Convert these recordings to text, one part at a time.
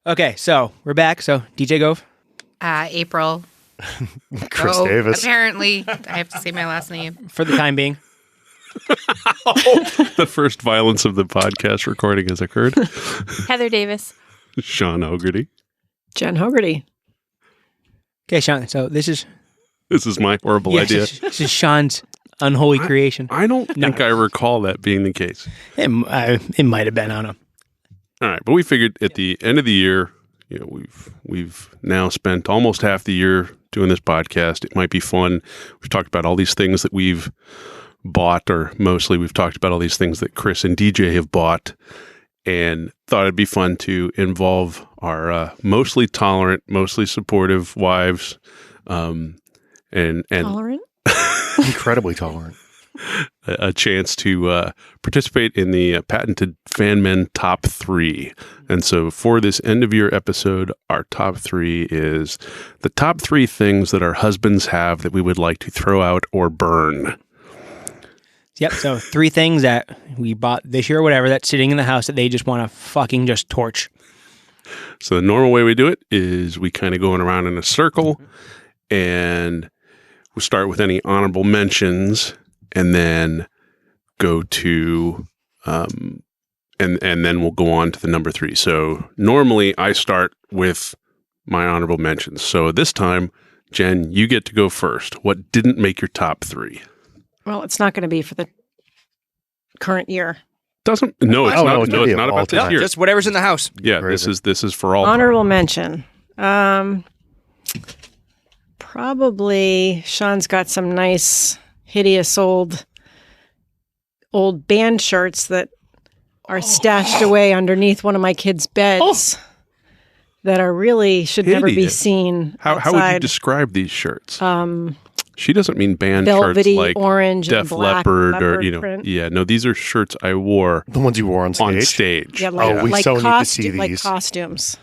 Okay, so we're back. So DJ Gove. April. Chris Davis. Apparently, I have to say my last name. For the time being. The first violence of the podcast recording has occurred. Heather Davis. Sean Hogarty. Jen Hogarty. Okay, Sean. So this is my horrible idea. This is Sean's unholy creation. I don't think I recall that being the case. It might have been on him. All right, but we figured at the end of the year, we've now spent almost half the year doing this podcast. It might be fun. We've talked about all these things that we've bought, or mostly we've talked about all these things that Chris and DJ have bought, and thought it'd be fun to involve our mostly tolerant, mostly supportive wives, and Tolerant? Incredibly tolerant. a chance to participate in the patented FANMEN Top 3. And so for this end-of-year episode, our top 3 is the top 3 things that our husbands have that we would like to throw out or burn. Yep, so 3 things that we bought this year or whatever that's sitting in the house that they just want to fucking just torch. So the normal way we do it is we kind of going around in a circle, and we'll start with any honorable mentions, and then go to, and then we'll go on to the number 3. So normally I start with my honorable mentions. So this time, Jen, you get to go first. What didn't make your top 3? Well, it's not going to be for the current year. It's not about this year. Just whatever's in the house. Yeah, this is for all. Honorable mention. Probably Sean's got some nice, hideous old band shirts that are stashed away underneath one of my kids' beds that are really should never be seen outside. How would you describe these shirts? She doesn't mean band velvety, shirts like orange, Def and black Leppard or print. No, these are shirts I wore. The ones you wore on stage. Yeah, like, we so need to see like these. costumes.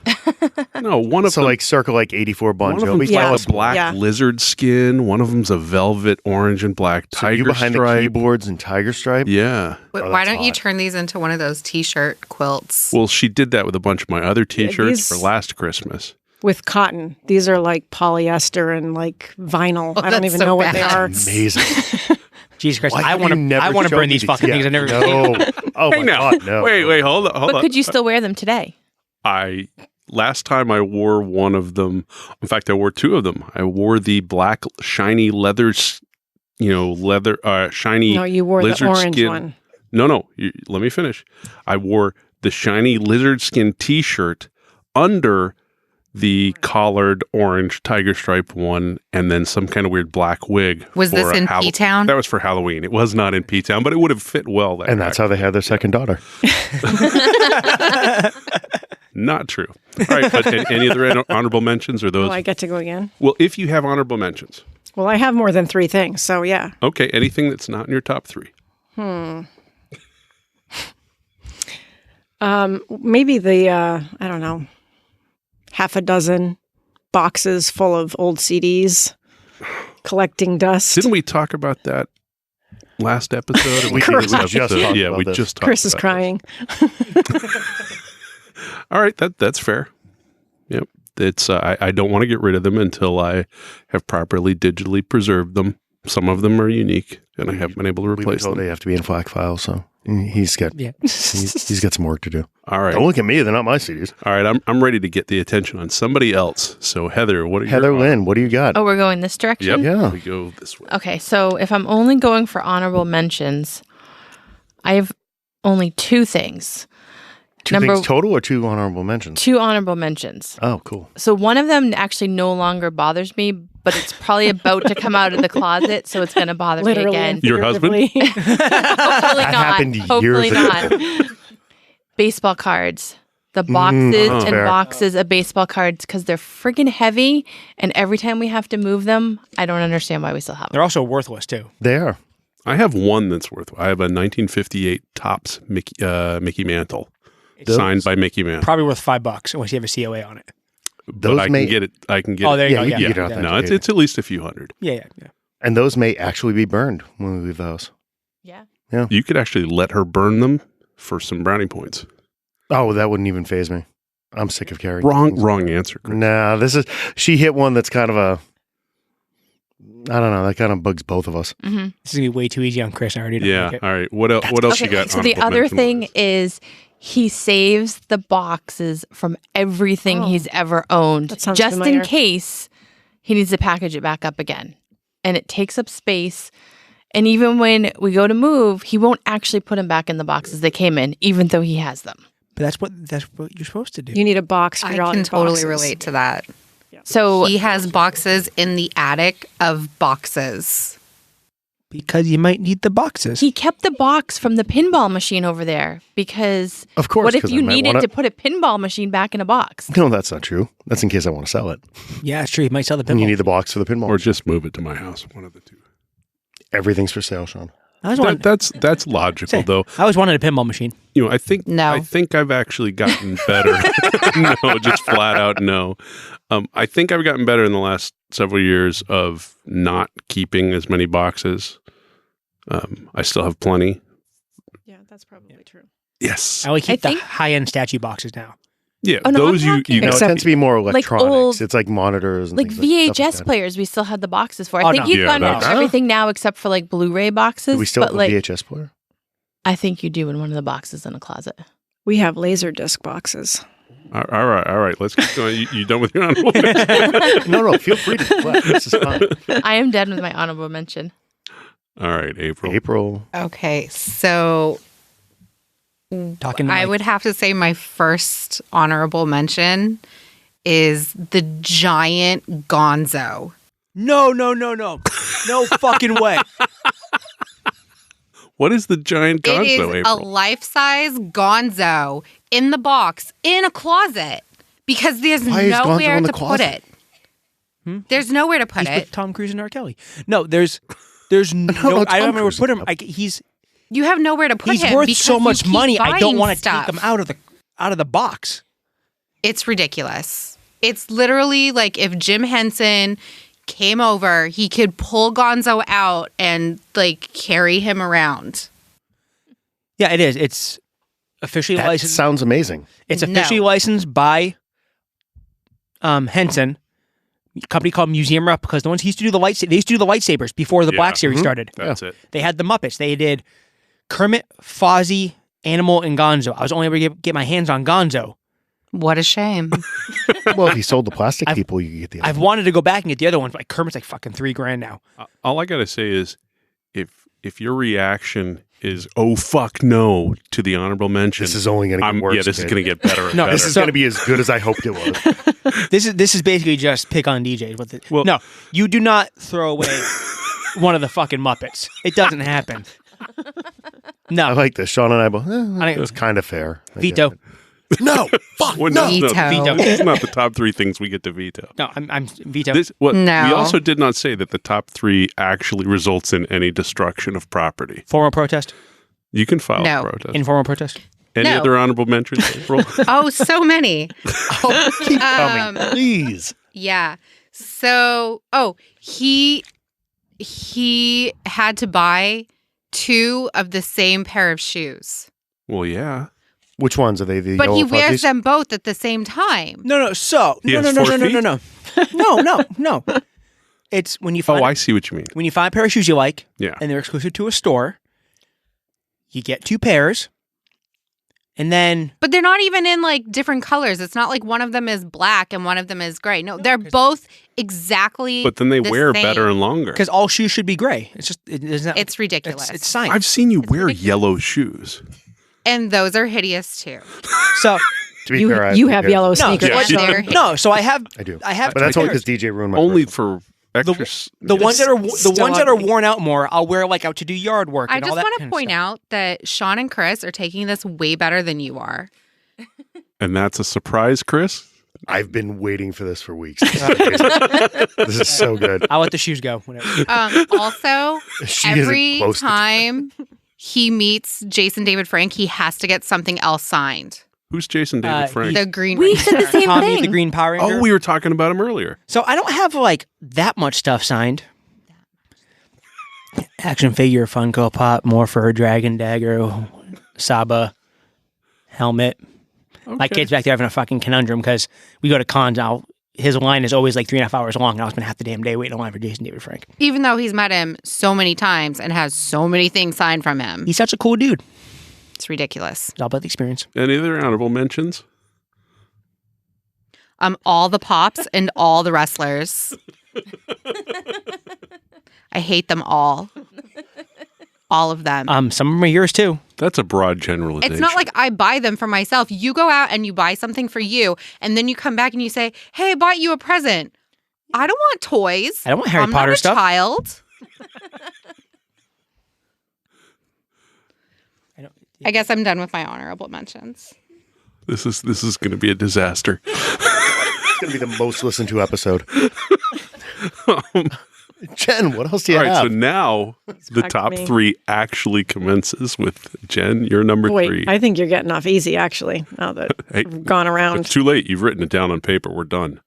No, one of them. So like circa like 84 Bon One of Jovi. them's like a black lizard skin. One of them's a velvet orange and black tiger you behind stripe. the keyboards and tiger stripe? Yeah. Why don't you turn these into one of those T-shirt quilts? Well, she did that with a bunch of my other T-shirts these- for last Christmas. With cotton. These are like polyester and like vinyl. I don't even know what they are. Amazing. Jesus Christ, Why I have want you to never burn showed these me fucking things. I've never seen. No. Oh Hey, my now. God, no. Wait, hold on. But could you still wear them today? Last time I wore one of them. In fact, I wore 2 of them. I wore the black shiny leather, shiny. No, you wore lizard the orange skin. one. No. Let me finish. I wore the shiny lizard skin T-shirt under the collared orange tiger stripe one, and then some kind of weird black wig. Was this in P-Town? That was for Halloween. It was not in P-Town, but it would have fit well there. And that's how they had their second daughter. Not true. All right, but any other honorable mentions or those? Oh, I get to go again? Well, if you have honorable mentions. Well, I have more than 3 things, so yeah. Okay, anything that's not in your top 3. Maybe the, I don't know, half a dozen boxes full of old CDs collecting dust. Didn't we talk about that last episode? We just talked about this. just talked Chris is about crying. All right, that's fair. Yep. It's I don't want to get rid of them until I have properly digitally preserved them. Some of them are unique, and I haven't been able to replace them. They have to be in FLAC files, so he's got he's got some work to do. All right. Don't look at me; they're not my CDs. All right, I'm ready to get the attention on somebody else. So Heather, Heather Lynn, what do you got? Oh, we're going this direction? Yep. Yeah. We go this way. Okay, so if I'm only going for honorable mentions, I have only 2 things. Two things total or 2 honorable mentions? 2 honorable mentions. Oh, cool. So one of them actually no longer bothers me, but it's probably about to come out of the closet, so it's going to bother me Literally again. and Your husband? figuratively. Hopefully not. happened Hopefully years not. Baseball cards. The boxes and fair. boxes of baseball cards, because they're freaking heavy, and every time we have to move them, I don't understand why we still have them. They're also worthless, too. They are. I have one that's worth. I have a 1958 Topps Mickey Mantle, signed by Mickey Mantle. Probably worth $5 unless you have a COA on it. But I can get it. I can get it. Oh, there you go. you Yeah, can get it yeah, off yeah. that. No, it's at least a few hundred. Yeah. And those may actually be burned when we leave the house. Yeah. You could actually let her burn them for some brownie points. Oh, that wouldn't even faze me. I'm sick of carrying. Wrong answer. Chris. Nah, she hit one that's kind of I don't know. That kind of bugs both of us. Mm-hmm. This is gonna be way too easy on Chris. I already don't like it. All right. What else? What else you got? So the other thing is he saves the boxes from everything he's ever owned, That sounds just familiar. in case he needs to package it back up again. And it takes up space. And even when we go to move, he won't actually put them back in the boxes they came in, even though he has them. But that's what you're supposed to do. You need a box for I all can your totally boxes. relate to that. So He has boxes in the attic of boxes. Because you might need the boxes. he kept the box from the pinball machine over there because Of course. what if 'cause I you might needed wanna- to put a pinball machine back in a box? No, that's not true. That's in case I want to sell it. Yeah, it's true. You might sell the And pinball. you need the box for the pinball. Or just move it to my house. One of the two. Everything's for sale, Sean. I always wanted, That's logical, though. I always wanted a pinball machine. You know, I think No. I've actually gotten better. No, just flat out no. I think I've gotten better in the last several years of not keeping as many boxes. I still have plenty. Yeah, that's probably true. Yes. I only keep the think- high-end statue boxes now. Yeah. Oh, no, I'm those you talking- No, know. it tends to be more electronics. old- It's like monitors and Like things VHS stuff like that. players, we still had the boxes for. Oh, I think no. you've Yeah, gone that's- to everything now except for like Blu-ray boxes. Do we still but have a like, VHS player? I think you do in one of the boxes in a closet. We have laser disc boxes. All right. Let's keep going. You done with your honorable? No. Feel free to deflect. This is fine. I am done with my honorable mention. All right, April. April. Okay, so Talking to I Mike. would have to say my first honorable mention is the giant gonzo. No. No fucking way. What is the giant gonzo, It is a April? life-size gonzo in the box in a closet because there's Why is Gonzo nowhere in the to put closet? it. There's nowhere to put He's it. with Tom Cruise and R. Kelly. No, there's no. know I don't Tom know where Cruise to put him. is. He's You have nowhere to put him. worth because so you much keep money. I don't buying want to take stuff. him out of the box. It's ridiculous. It's literally like if Jim Henson came over, he could pull Gonzo out and like carry him around. Yeah, it is. It's officially That licensed. sounds amazing. It's officially licensed by Henson, a company called Museum Rep, because the ones he used to do they used to do the lightsabers before the Black Series started. That's it. They had the Muppets. They did Kermit, Fozzie, Animal, and Gonzo. I was only able to get my hands on Gonzo. What a shame. Well, if he sold the plastic people, you could get the other I've wanted to go back and get the other ones, but like Kermit's like fucking $3,000 now. All I gotta say is, if your reaction is "oh fuck no" to the honorable mention, This is only going to get worse. yeah, this is kid. going to get better. And No, better. This is going to be as good as I hoped it was. This is basically just pick on DJs. With it. Well- No, you do not throw away one of the fucking Muppets. It doesn't happen. I No, like this. Sean and I both. I think- It's kind of fair. I veto. guess. No, fuck Well, no. Veto. It's not the top three things we get to veto. No, I'm veto. No. We also did not say that the top three actually results in any destruction of property. Formal protest. You can file No. a protest. Informal protest. Any No. other honorable mentions, April? Oh, so many. Oh, keep coming, please. Yeah. So, he had to buy 2 of the same pair of shoes. Well, yeah. Which ones are they? The But yellow he wears fuzzies? them both at the same time. No. So He no. has 4 feet? No. It's when you find Oh, I see what you mean. when you find a pair of shoes you like, Yeah. and they're exclusive to a store. You get 2 pairs, and then But they're not even in like different colors. It's not like one of them is black and one of them is gray. No, they're both exactly But then they the wear same. better and longer. because all shoes should be gray. It's just it isn't. It's ridiculous. It's science. I've seen you wear yellow shoes. And those are hideous too. So To be You, fair, I you think have it- yellow no, sneakers. Yeah. But they're no. So I have I do. I have But 2 that's only pairs. because DJ ruined my Only personal- for extra. The ones that are the Still ones that are ugly. worn out more, I'll wear like out to do yard work. I and just all that want to kind of point stuff. out that Sean and Chris are taking this way better than you are. And that's a surprise, Chris? I've been waiting for this for weeks. This is amazing. This is so good. I'll let the shoes go. Whatever. Also, She isn't every close to- time he meets Jason David Frank, he has to get something else signed. Who's Jason David Frank? The Green We Ranger. said the same Tommy thing. the Green Power Ranger. Oh, we were talking about him earlier. So I don't have like that much stuff signed. Action figure, Funko Pop, Morpher, Dragon Dagger, Saba, helmet. My kid's back there having a fucking conundrum because we go to cons now. His line is always like 3.5 hours long, and I spend half the damn day waiting in line for Jason David Frank. Even though he's met him so many times and has so many things signed from him. He's such a cool dude. It's ridiculous. It's all about the experience. Any other honorable mentions? All the pops and all the wrestlers. I hate them all. All of them. Some of them are yours too. That's a broad generalization. It's not like I buy them for myself. You go out and you buy something for you, and then you come back and you say, "Hey, I bought you a present." I don't want toys. I don't want Harry I'm Potter not a stuff. Child. I guess I'm done with my honorable mentions. This is going to be a disaster. It's going to be the most listened to episode. Jen, what else do you All right, have? so now the back to top me. 3 actually commences with Jen. You're number 3. I think you're getting off easy, actually, now that Hey, we've gone around. it's too late. You've written it down on paper. We're done.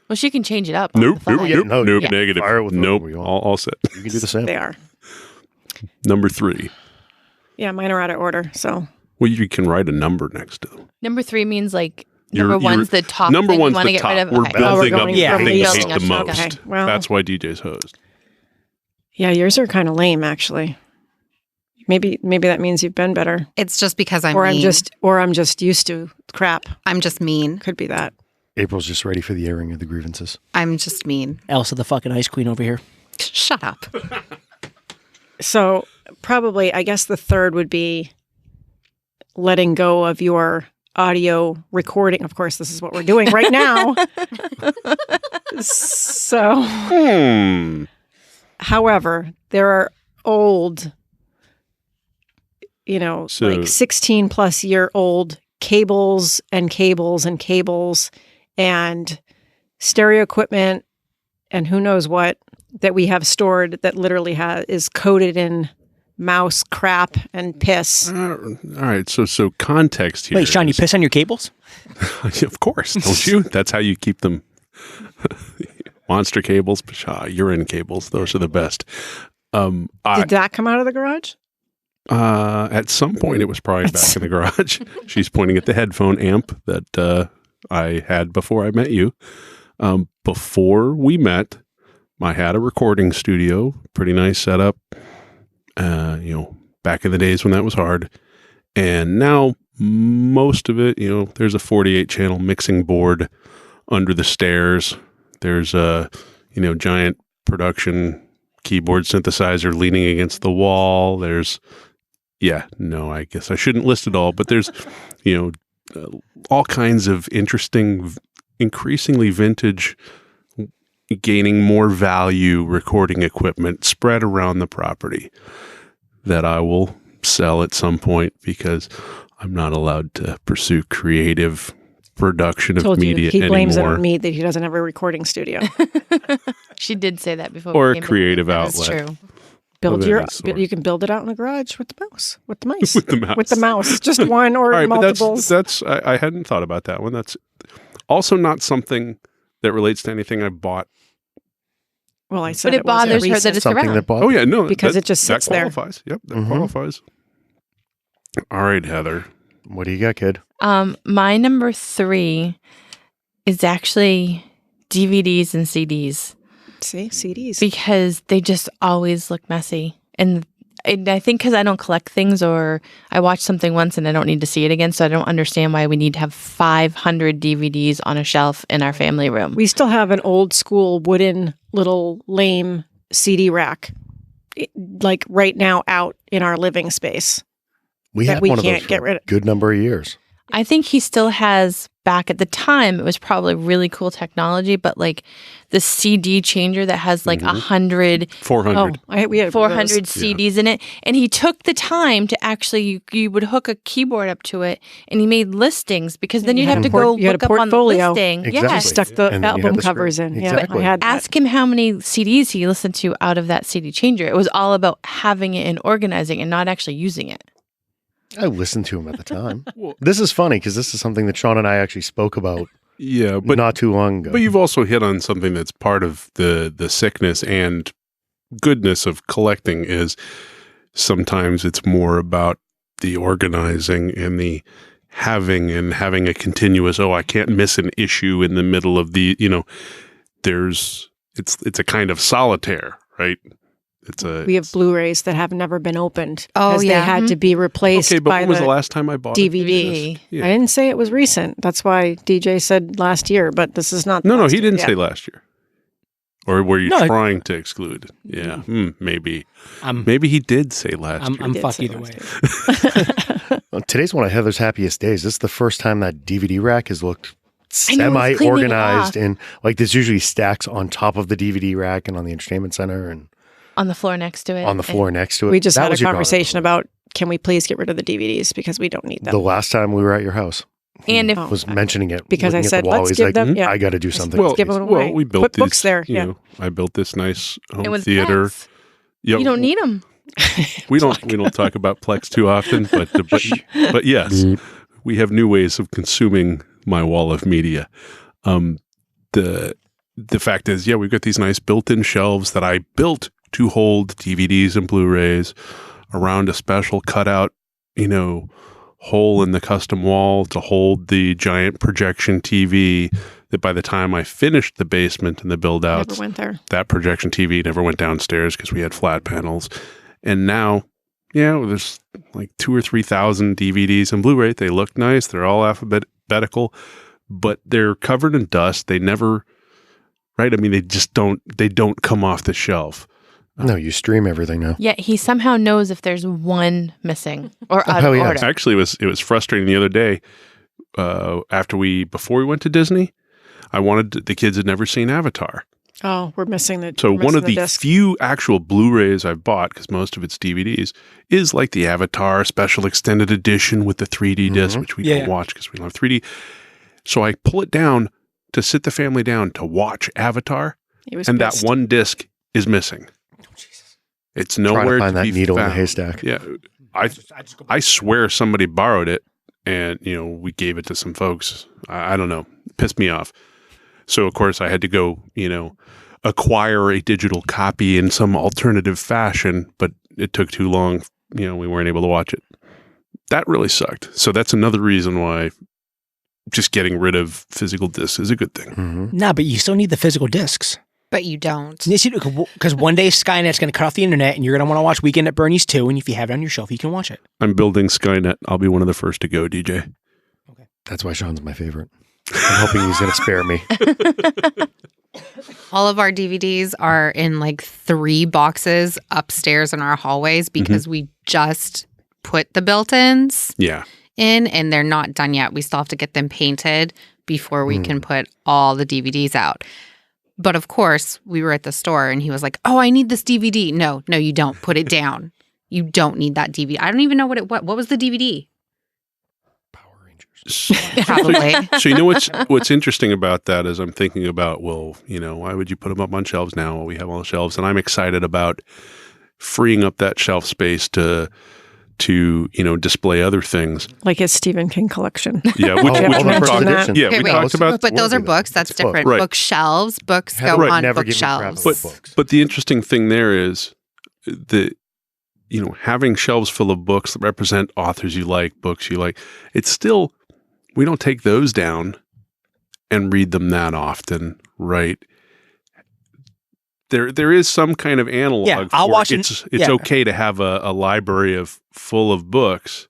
Well, she can change it up. on Nope, the fly. nope, no, nope, yeah. negative. Fire with Nope, whatever you want. all set. You can do the same. They are. Number 3. Yeah, mine are out of order, so. Well, you can write a number next to them. Number 3 means like You're- number you're- one's the top. Number thing you one's wanna the get top. rid of. We're Okay. Oh, we're building up going the from thing you least hate the to most. okay, well. That's why DJ's host. Yeah, yours are kind of lame, actually. Maybe that means you've been better, It's just because I'm or mean. I'm just used to crap. I'm just mean. Could be that. April's just ready for the airing of the grievances. I'm just mean. Elsa, the fucking ice queen over here. Shut up. So probably, I guess the third would be letting go of your audio recording. Of course, this is what we're doing right now. So, however, there are old, So- like 16 plus year old cables and cables and cables and stereo equipment and who knows what that we have stored that literally is coated in mouse crap and piss. All right, so context here. Wait, Sean, you is- piss on your cables? Of course, don't you? That's how you keep them. Monster cables, urine cables. Those are the best. Did that come out of the garage? At some point, it was probably back in the garage. She's pointing at the headphone amp that I had before I met you. Before we met, I had a recording studio, pretty nice setup. Back in the days when that was hard. And now most of it, there's a 48 channel mixing board under the stairs. There's a, giant production keyboard synthesizer leaning against the wall. There's, I guess I shouldn't list it all, but there's, all kinds of interesting, increasingly vintage, gaining more value recording equipment spread around the property that I will sell at some point because I'm not allowed to pursue creative production of Told you media he blames anymore. it on me that he doesn't have a recording studio. She did say that before. Or we a came in. creative That's outlet. true. Build Of your. any sort. You can build it out in the garage with the mouse. With the mice. With the mouse. With the mouse. Just one or All right, but multiples. that's I hadn't thought about that one. That's also not something that relates to anything I bought. Well, I said But it was bothers her that recent. it's Something around. that bothers Oh yeah, no, Because that- it just sits that there. qualifies. Yep, that Mhm. qualifies. All right, Heather. What do you got, kid? My number 3 is actually DVDs and CDs See, CDs. because they just always look messy. And I think because I don't collect things or I watch something once and I don't need to see it again. So I don't understand why we need to have 500 DVDs on a shelf in our family room. We still have an old school wooden little lame CD rack, like right now out in our living space. We That had we one of can't those get for rid a of. good number of years. I think he still has, back at the time, it was probably really cool technology, but like the CD changer that has like 100, 400. We had 400 those. CDs in it. And he took the time to actually, you would hook a keyboard up to it and he made listings because then You you'd had have a to port- go you had look a up on the portfolio. listing. Exactly. Yes. Stuck the And then you had album the screen. covers in. Exactly. Yeah, I had that. Ask him how many CDs he listened to out of that CD changer. It was all about having it and organizing and not actually using it. I listened to him at the time. Well- This is funny because this is something that Sean and I actually spoke about Yeah, but not too long ago. But you've also hit on something that's part of the sickness and goodness of collecting is sometimes it's more about the organizing and the having a continuous, I can't miss an issue in the middle of the, it's a kind of solitaire, right? We have Blu-rays that have never been opened Oh, because yeah. they had to be replaced Okay, but by when was the the last time I bought DVD. Yeah. I didn't say it was recent. That's why DJ said last year, but this is not. No, last he year didn't yet. say last year. Or were you No, trying to exclude? Yeah, maybe. I'm Maybe he did say last year. I'm did fucked say either last way. Well, today's one of Heather's happiest days. This is the first time that DVD rack has looked I know, it's cleaning semi-organized, off. and like this usually stacks on top of the DVD rack and on the entertainment center and On the floor next to it. on the floor next to it. We just That had a was your daughter. conversation about can we please get rid of the DVDs because we don't need them. The last time we were at your house. And if Oh. Was mentioning it Because I looking at said, the wall. let's He's give like, them- yeah. I got to do something. Well, with give these." them away. we built Put these, books there, yeah. I built this nice home it was theater. Plex. Yeah, You don't need them. we don't talk about Plex too often, but yes, we have new ways of consuming my wall of media. The fact is, we've got these nice built-in shelves that I built to hold DVDs and Blu-rays around a special cutout, hole in the custom wall to hold the giant projection TV that by the time I finished the basement and the build outs, Never went there. that projection TV never went downstairs because we had flat panels. And now, there's like 2,000 or 3,000 DVDs and Blu-ray. They look nice. They're all alphabetical, but they're covered in dust. They never, right? I mean, they don't come off the shelf. No, you stream everything now. Yet he somehow knows if there's one missing or out hell of yeah. order. Actually, it was frustrating the other day. Before we went to Disney, the kids had never seen Avatar. Oh, we're missing the. So we're one of missing the disc. few actual Blu-rays I've bought, because most of it's DVDs, is like the Avatar Special Extended Edition with the 3D disc, which we don't watch because we don't have 3D. So I pull it down to sit the family down to watch Avatar, He was and pissed. that one disc is missing. It's Trying nowhere to find that be needle in the found. haystack. Yeah, I swear somebody borrowed it, and we gave it to some folks. I don't know, pissed me off. So of course I had to go, acquire a digital copy in some alternative fashion, but it took too long. We weren't able to watch it. That really sucked. So that's another reason why just getting rid of physical discs is a good thing. Mm-hmm. Nah, but you still need the physical discs. But you don't. Because one day Skynet's going to cut off the internet and you're going to want to watch Weekend at Bernie's too. And if you have it on your shelf, you can watch it. I'm building Skynet. I'll be one of the first to go, DJ. That's why Sean's my favorite. I'm hoping he's going to spare me. All of our DVDs are in like 3 boxes upstairs in our hallways because we just put the built-ins Yeah. in and they're not done yet. We still have to get them painted before we can put all the DVDs out. But of course, we were at the store and he was like, "Oh, I need this DVD." No, you don't. Put it down. You don't need that DVD. I don't even know what was the DVD? Power Rangers. Probably. So what's interesting about that is I'm thinking about, why would you put them up on shelves now? Well, we have all the shelves, and I'm excited about freeing up that shelf space to display other things. like his Stephen King collection. Yeah, Oh, which all we the first talked edition. Yeah, Okay, we wait. talked about. But those are worthy, though. books. That's It's a book. different. Right. Bookshelves. Books Heather go would on never give me crap bookshelves. about books. But the interesting thing there is that having shelves full of books that represent authors you like, books you like. It's still, we don't take those down and read them that often, right? There is some kind of analog. Yeah, I'll for watch it. it. It's Yeah. okay to have a library full of books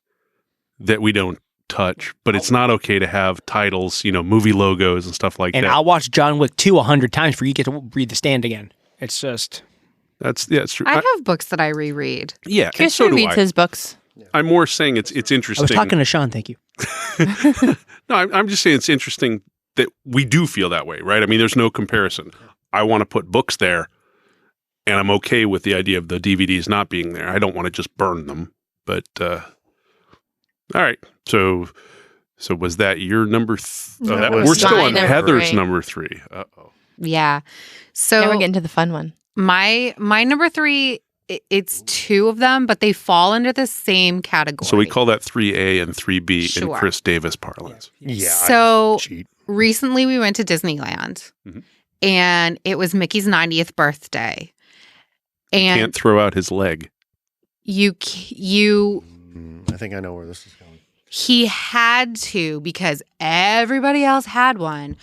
that we don't touch, but it's not okay to have titles, movie logos and stuff like And that. I'll watch John Wick 2 100 times before you get to read The Stand again. It's just... It's true. I have books that I reread. Yeah, and Chris so do reads I. his books. I'm more saying it's I interesting. was talking to Sean, thank you. No, I'm just saying it's interesting that we do feel that way, right? I mean, there's no comparison. I want to put books there, and I'm okay with the idea of the DVDs not being there. I don't want to just burn them. But all right, so was that your number? That was We're still my on number Heather's 3. number 3. Uh-oh. Yeah. Now So we're getting to the fun one. my number 3, it's 2 of them, but they fall under the same category. So we call that 3A and 3B in Sure. Chris Davis parlance. Yeah. So cheat. recently we went to Disneyland Mhm. and it was Mickey's 90th birthday. And Can't throw out his leg. you I think I know where this is going. he had to, because everybody else had one,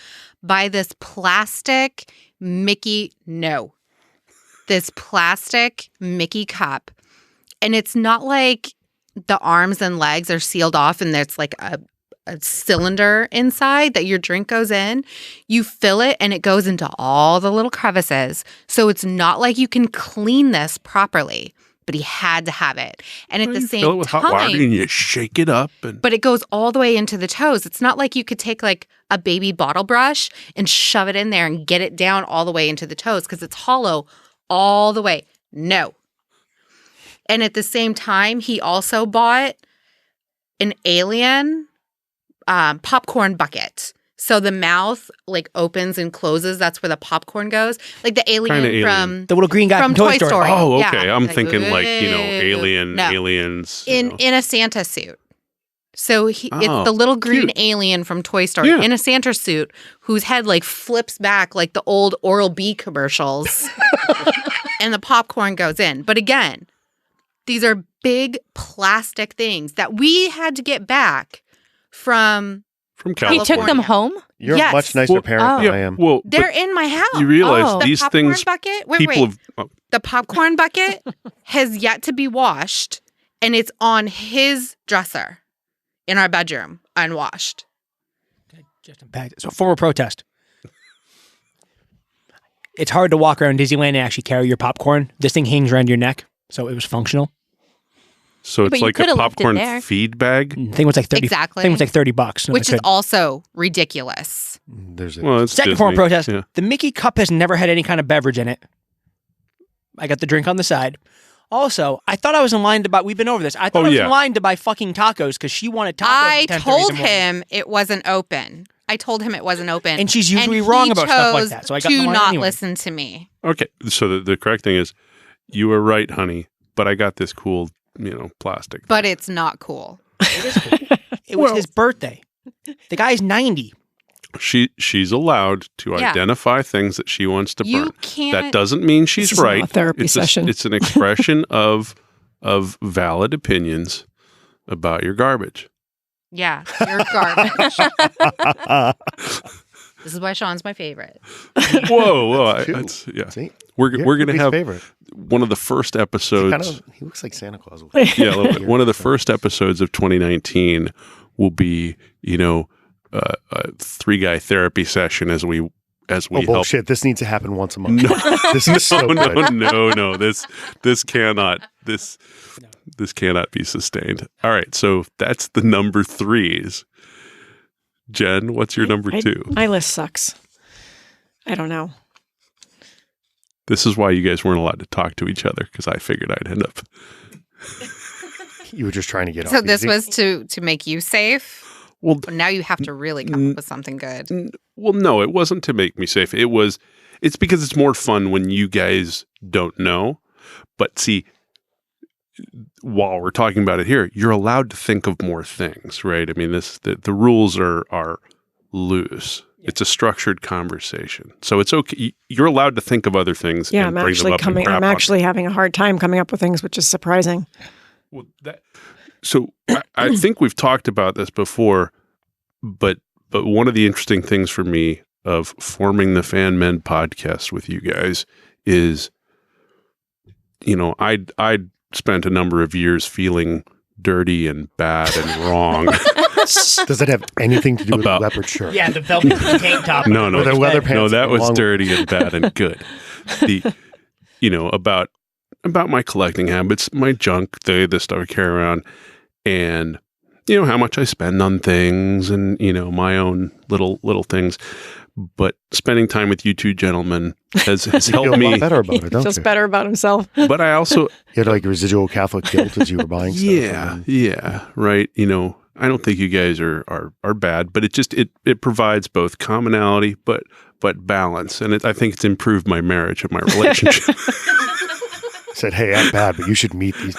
buy this plastic this plastic Mickey cup. And it's not like the arms and legs are sealed off and there's like a cylinder inside that your drink goes in. You fill it and it goes into all the little crevices. So it's not like you can clean this properly, but he had to have it. And at the same fill it with hot water time, and you shake it up. And but it goes all the way into the toes. It's not like you could take like a baby bottle brush and shove it in there and get it down all the way into the toes because it's hollow all the way. No. And at the same time, he also bought an alien popcorn bucket. So the mouth like opens and closes. That's where the popcorn goes. Like the alien from The little green guy from from Toy Story. oh, Yeah. okay. I'm Like, thinking like, no. aliens. in a Santa suit. So it's the little green cute. alien from Toy Story Yeah. in a Santa suit whose head like flips back like the old Oral-B commercials. And the popcorn goes in. But again, these are big plastic things that we had to get back from From He California. took them home? You're Yes. a much nicer Well, parent than I Yeah, am. well, They're but in my house. you realize Oh. The these popcorn things, bucket, people have, the popcorn bucket has yet to be washed, and it's on his dresser in our bedroom, unwashed. Just impact. So formal protest. It's hard to walk around Disneyland and actually carry your popcorn. This thing hangs around your neck, so it was functional. so But it's you like a coulda left it popcorn there. feed bag. I think it was like 30. Exactly. I think it was like $30. No, Which I is could. also ridiculous. There's a, Well, it's Second Disney. form of protest. Yeah. The Mickey cup has never had any kind of beverage in it. I got the drink on the side. Also, I thought I was in line to buy. We've been over this. I thought I was yeah. in line to buy fucking tacos because she wanted tacos. I at 10:30 in the told morning. him it wasn't open. And she's usually he wrong about stuff like chose that. So I got in to line not anyway. listen to me. Okay. So the correct thing is, you were right, honey, but I got this cool, plastic. But it's not cool. It was his birthday. The guy's 90. She's allowed to Yeah. identify things that she wants to You burn. can't. That doesn't mean she's This is not right. a therapy session. It's an expression of valid opinions about your garbage. Yeah, you're garbage. This is why Sean's my favorite. Whoa! Two. Yeah, See? we're You're going to Ruby's have favorite. one of the first episodes. He looks like Santa Claus. Yeah, a little bit. One of the first episodes of 2019 will be, a three-guy therapy session as we Oh, help. bullshit. This needs to happen once a month. This is so good. No. This cannot be sustained. All right, so that's the number threes. Jen, what's your number two? My list sucks. I don't know. This is why you guys weren't allowed to talk to each other, because I figured I'd end up. You were just trying to get off. So this easy. was to make you safe. Well, Now you have to really come up with something good. Well, no, it wasn't to make me safe. It's because it's more fun when you guys don't know. But see, while we're talking about it here, you're allowed to think of more things, right? I mean, the rules are loose. It's a structured conversation, so it's okay. You're allowed to think of other things. Yeah, and I'm bring them actually up and crap I'm on actually having a hard time coming up with things, which is surprising. Well, so I think we've talked about this before, but one of the interesting things for me of forming the FANMEN podcast with you guys is, I'd spent a number of years feeling dirty and bad and wrong. Does it have anything to do with About- the leopard shirt? Yeah, the velvet tank top. No, Or the leather pants? No, that that was belong- dirty and bad and good. About my collecting habits, my junk, the stuff I carry around, and how much I spend on things, and my own little things. But spending time with you two gentlemen has You feel helped a me. lot better about it, He don't feels you? better about himself. But I also, You had like residual Catholic guilt as you were buying stuff. yeah, right. I don't think you guys are bad, but it provides both commonality, but balance, and I think it's improved my marriage and my relationship. Said, hey, I'm bad, but you should meet these.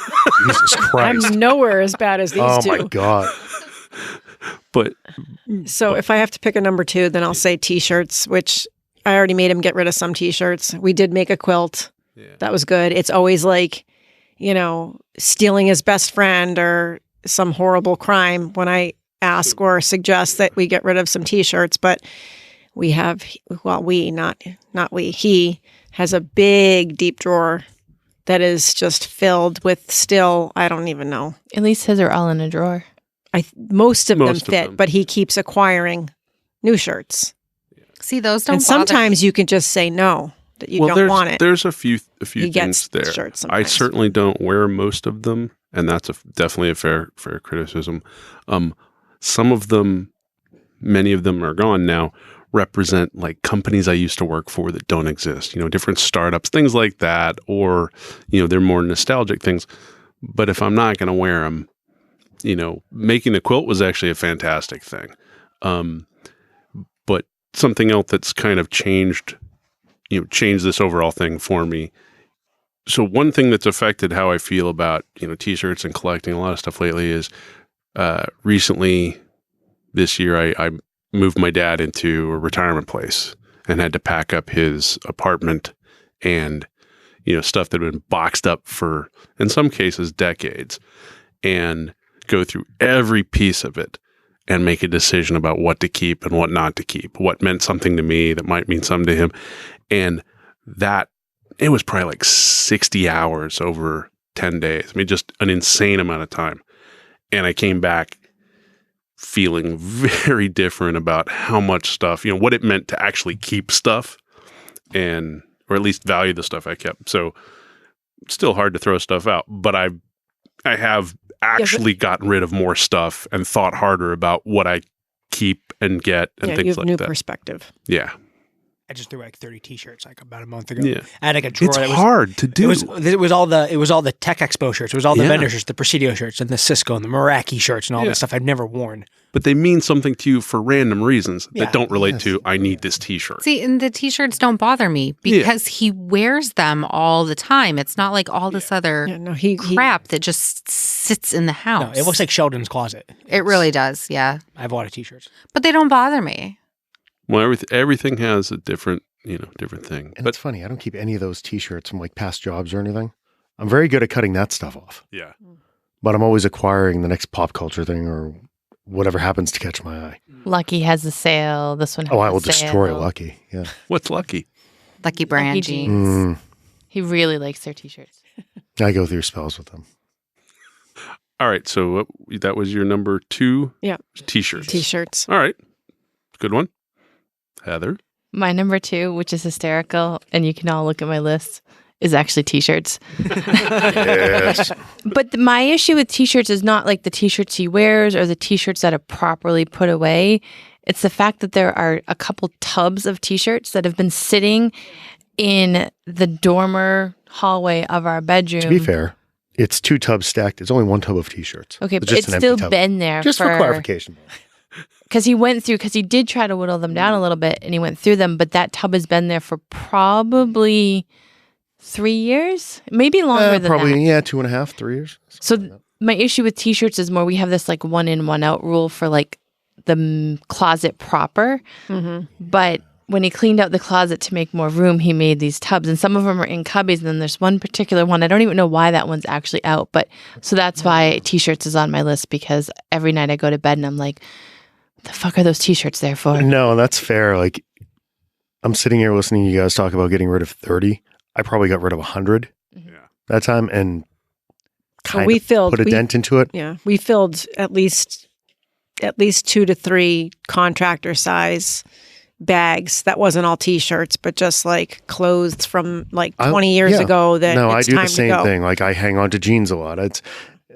Jesus Christ. I'm nowhere as bad as these Oh two. my God. But So if I have to pick a number two, then I'll say t-shirts, which I already made him get rid of some t-shirts. We did make a quilt. Yeah. That was good. It's always like, stealing his best friend or some horrible crime when I ask or suggest that we get rid of some T-shirts, but we have, well, he has a big, deep drawer that is just filled with still, I don't even know. At least his are all in a drawer. Most of them Most of fit, them. but he keeps acquiring new shirts. See, those don't And sometimes you can just say no, that you don't want it. There's a few He gets things there. shirts I sometimes. certainly don't wear most of them, and that's definitely a fair criticism. Some of them, many of them are gone now, represent like companies I used to work for that don't exist, different startups, things like that, or, they're more nostalgic things. But if I'm not going to wear them, making the quilt was actually a fantastic thing. But something else that's kind of changed this overall thing for me. So one thing that's affected how I feel about, T-shirts and collecting a lot of stuff lately is recently this year, I moved my dad into a retirement place and had to pack up his apartment and, stuff that had been boxed up for, in some cases, decades, and go through every piece of it and make a decision about what to keep and what not to keep, what meant something to me that might mean something to him. And that, it was probably like 60 hours over 10 days. I mean, just an insane amount of time. And I came back feeling very different about how much stuff, what it meant to actually keep stuff or at least value the stuff I kept. So it's still hard to throw stuff out, but I have actually gotten rid of more stuff and thought harder about what I keep and get and you things have like new that. perspective. Yeah. I just threw like 30 T-shirts like about a month ago. Yeah. I had like a drawer. It's that was, hard to do. It was all the Tech Expo shirts. It was all the Yeah. vendor shirts, the Presidio shirts, and the Cisco and the Meraki shirts and all Yeah. that stuff I've never worn. But they mean something to you for random reasons Yeah. that don't relate Yes. to, I need this T-shirt. See, and the T-shirts don't bother me because he wears them all the time. It's not like all this other Yeah, no, he crap that just sits in the house. No, it looks like Sheldon's closet. It really does, yeah. I have a lot of T-shirts. But they don't bother me. Well, everything has a different thing. And But it's funny, I don't keep any of those T-shirts from like past jobs or anything. I'm very good at cutting that stuff off, yeah. but I'm always acquiring the next pop culture thing or whatever happens to catch my eye. Lucky has a sale. This one has Oh, I a will sale. destroy Lucky. Yeah. What's lucky? Lucky brand Lucky jeans. He really likes their T-shirts. I go through spells with them. All right. So that was your number 2? Yeah. T-shirts. T-shirts. All right. Good one. Heather. My number 2, which is hysterical, and you can all look at my list, is actually T-shirts. Yes. But my issue with T-shirts is not like the T-shirts he wears or the T-shirts that are properly put away. It's the fact that there are a couple tubs of T-shirts that have been sitting in the dormer hallway of our bedroom. To be fair, it's 2 tubs stacked. It's only 1 tub of T-shirts. Okay, It's but just it's an empty still tub. been there Just for clarification. because he did try to whittle them down a little bit and he went through them, but that tub has been there for probably 3 years, maybe longer than Probably, that. 2.5, 3 years. So Something like my issue with T-shirts is more we have this like 1 in, 1 out rule for like the closet proper, Mm-hmm. but when he cleaned out the closet to make more room, he made these tubs, and some of them are in cubbies. And then there's one particular one. I don't even know why that one's actually out, but so that's why T-shirts is on my list because every night I go to bed and I'm like, what the fuck are those T-shirts there for? No, that's fair. Like, I'm sitting here listening to you guys talk about getting rid of 30. I probably got rid of 100 that time and kind we of filled put a dent into it. Yeah, we filled at least 2 to 3 contractor size bags. That wasn't all T-shirts, but just like clothes from like 20 years yeah. ago. That No, I it's do time the same to go. thing. Like, I hang on to jeans a lot. It's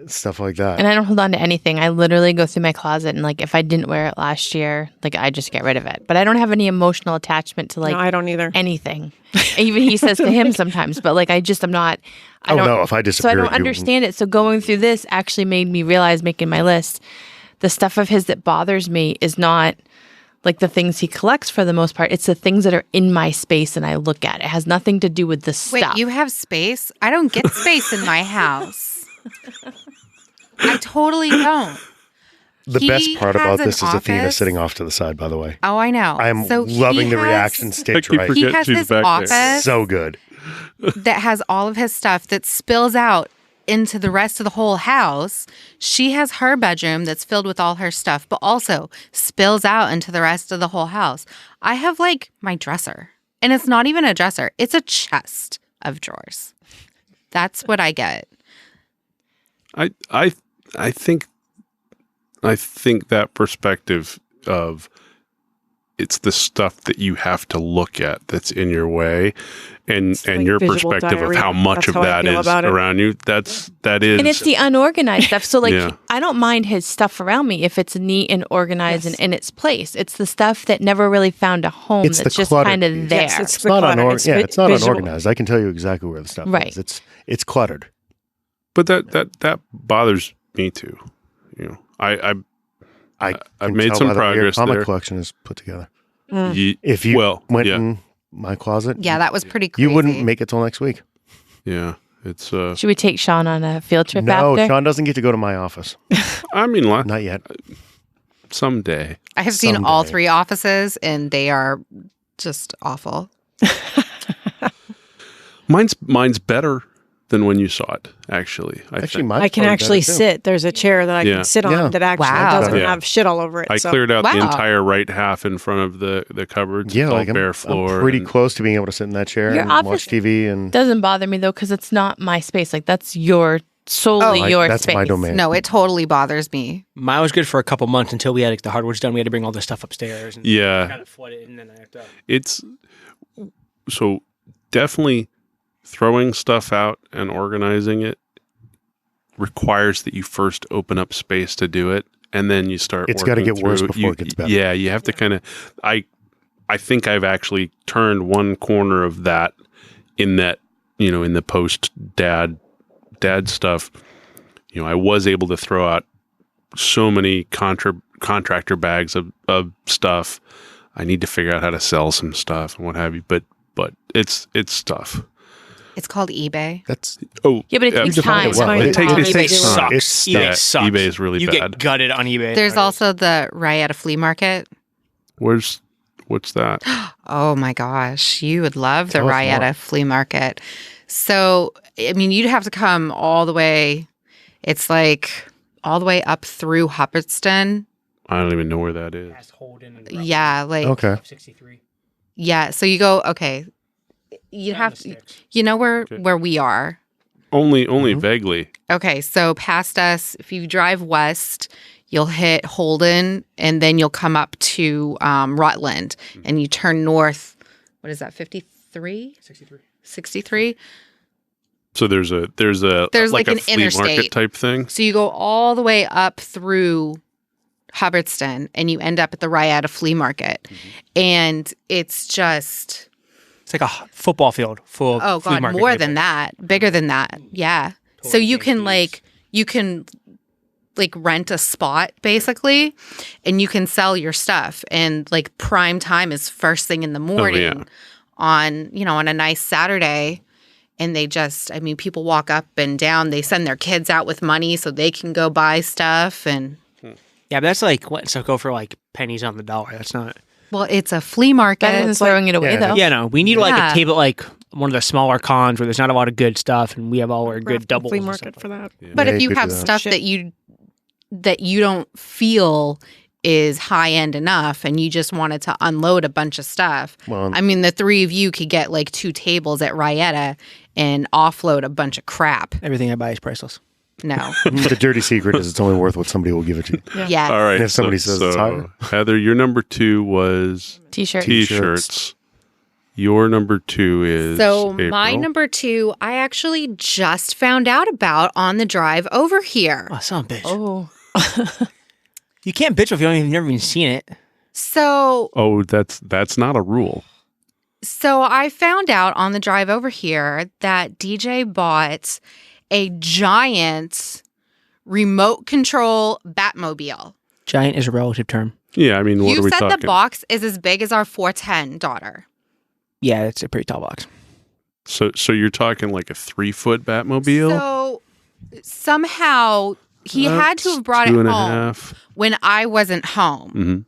stuff like that. And I don't hold on to anything. I literally go through my closet and like if I didn't wear it last year, like I just get rid of it. But I don't have any emotional attachment to like No, I don't either. anything. Even he says to him sometimes, but like I'm not. I don't, no, if I so disappear, I don't you- understand it. So going through this actually made me realize, making my list, the stuff of his that bothers me is not like the things he collects for the most part. It's the things that are in my space and I look at. It has nothing to do with the Wait, stuff. you have space? I don't get space in my house. I totally don't. The He best part has about an this is Athena office. sitting off to the side, by the way. Oh, I know. I'm So he loving the has- reaction stage keep right. forgetting He has she's this back there. office So good. that has all of his stuff that spills out into the rest of the whole house. She has her bedroom that's filled with all her stuff, but also spills out into the rest of the whole house. I have like my dresser, and it's not even a dresser. It's a chest of drawers. That's what I get. I think that perspective of it's the stuff that you have to look at that's in your way, and like your visual perspective diarrhea. of how much That's of how I that feel is about it. around you. That is, And it's the unorganized stuff. So, like, Yeah. I don't mind his stuff around me if it's neat and organized Yes. and in its place. It's the stuff that never really found a home It's the that's just cluttered kind of piece. there. Yes, it's It's the not clutter. unorganized. Yeah, it's not visual. unorganized. I can tell you exactly where the stuff Right. is. It's cluttered. but that bothers me too. You know, I've can made tell some by the way your progress comic there. collection is put together. If If you went in my closet, Yeah, that was pretty crazy. you wouldn't make it till next week. yeah, it's Should we take Sean on a field trip No, after? Sean doesn't get to go to my office. I mean, Not yet. someday. I have seen all Someday. 3 offices, and they are just awful. Mine's better than when you saw it. Actually, Actually, think. mine's I can probably actually better, too. sit. There's a chair that I Yeah. can sit on Yeah. that actually Wow. doesn't Yeah. have shit all over it. I so. cleared out the Wow. entire right half in front of the cupboards. Yeah, It's all like bare I'm floor. pretty and- close to being able to sit in that chair Your and office- watch TV. And Doesn't bother me, though, because it's not my space. Like, that's solely Like, your that's space. my domain. No, it totally bothers me. Mine was good for a couple months until we had the hardwood's done. We had to bring all this stuff upstairs. And Yeah. kind of flood it, and then I have to. It's so definitely throwing stuff out and organizing it requires that you first open up space to do it, and then you start. It's gotta working get worse through- before you- it gets better. Yeah, you have to kind of. I think I've actually turned one corner of that in that, you know, in the post dad stuff. You know, I was able to throw out so many contractor bags of stuff. I need to figure out how to sell some stuff and what have you, but it's tough. It's called eBay. That's Oh, Yeah, but it takes define time. it well. Time. It takes eBay it takes sucks. time. EBay yeah, sucks. eBay is really You bad. get gutted on eBay. There's also the Rieta flea market. What's that? Oh my gosh, you would love the Tell us Rieta more. flea market. So, I mean, you'd have to come all the way. It's like all the way up through Hubbardston. I don't even know where that is. Past Holden and Yeah, like okay. 63. yeah. So you go. Okay, you have. You know where we are. Only Mm-hmm. vaguely. Okay, so past us, if you drive west, you'll hit Holden, and then you'll come up to Rutland, and you turn north. What is that? 53? 63. 63? So there's like like a an flea market interstate. type thing. So you go all the way up through Hubbardston, and you end up at the Rieta flea market, and it's just It's like a football field full of oh flea god, market more people. than that, bigger than that. Yeah. So Totally you can change rent a spot basically, and you can sell your stuff. And like prime time is first thing in the morning on a nice Saturday. And they just, I mean, people walk up and down. They send their kids out with money so they can go buy stuff. And Yeah, but that's like letting stuff go for like pennies on the dollar. That's not. well, it's a flea market. Better than throwing it away, yeah. though. Yeah, no. We need like Yeah. a table, like one of the smaller cons where there's not a lot of good stuff, and we have all our good doubles. flea and market stuff for that. But Yeah, if you you could have do that. stuff that you don't feel is high end enough, and you just wanted to unload a bunch of stuff, Well, I mean, the three of you could get like 2 tables at Rieta and offload a bunch of crap. Everything I buy is priceless. No, the dirty secret is it's only worth what somebody will give it to you. yes. All right. And if somebody says it's higher. Heather, your number 2 was T-shirt. t-shirts. Your number 2 is So my April. number 2, I actually just found out about on the drive over here. Oh, son of a bitch. Oh. You can't bitch if you don't even never even seen it. So Oh, that's not a rule. I found out on the drive over here that DJ bought a giant remote control Batmobile. Giant is a relative term. Yeah, I mean, what You are we said talking? the box is as big as our 410 daughter. Yeah, it's a pretty tall box. So you're talking like a 3-foot Batmobile? So somehow he had to have brought it Two and a home half. when I wasn't home. Mhm.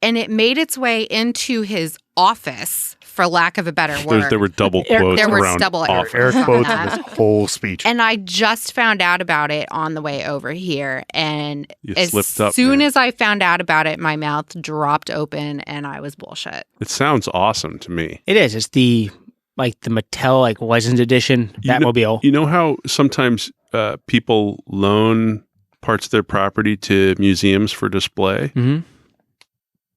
and it made its way into his office, for lack of a better word. There were double quotes There were around double office. Air quotes in this whole speech. And I just found out about it on the way over here. And You as slipped up, soon man. as I found out about it, my mouth dropped open and I was bullshit. It sounds awesome to me. It is. It's the Mattel Legends Edition Batmobile. You know how sometimes people loan parts of their property to museums for display? Mm-hmm.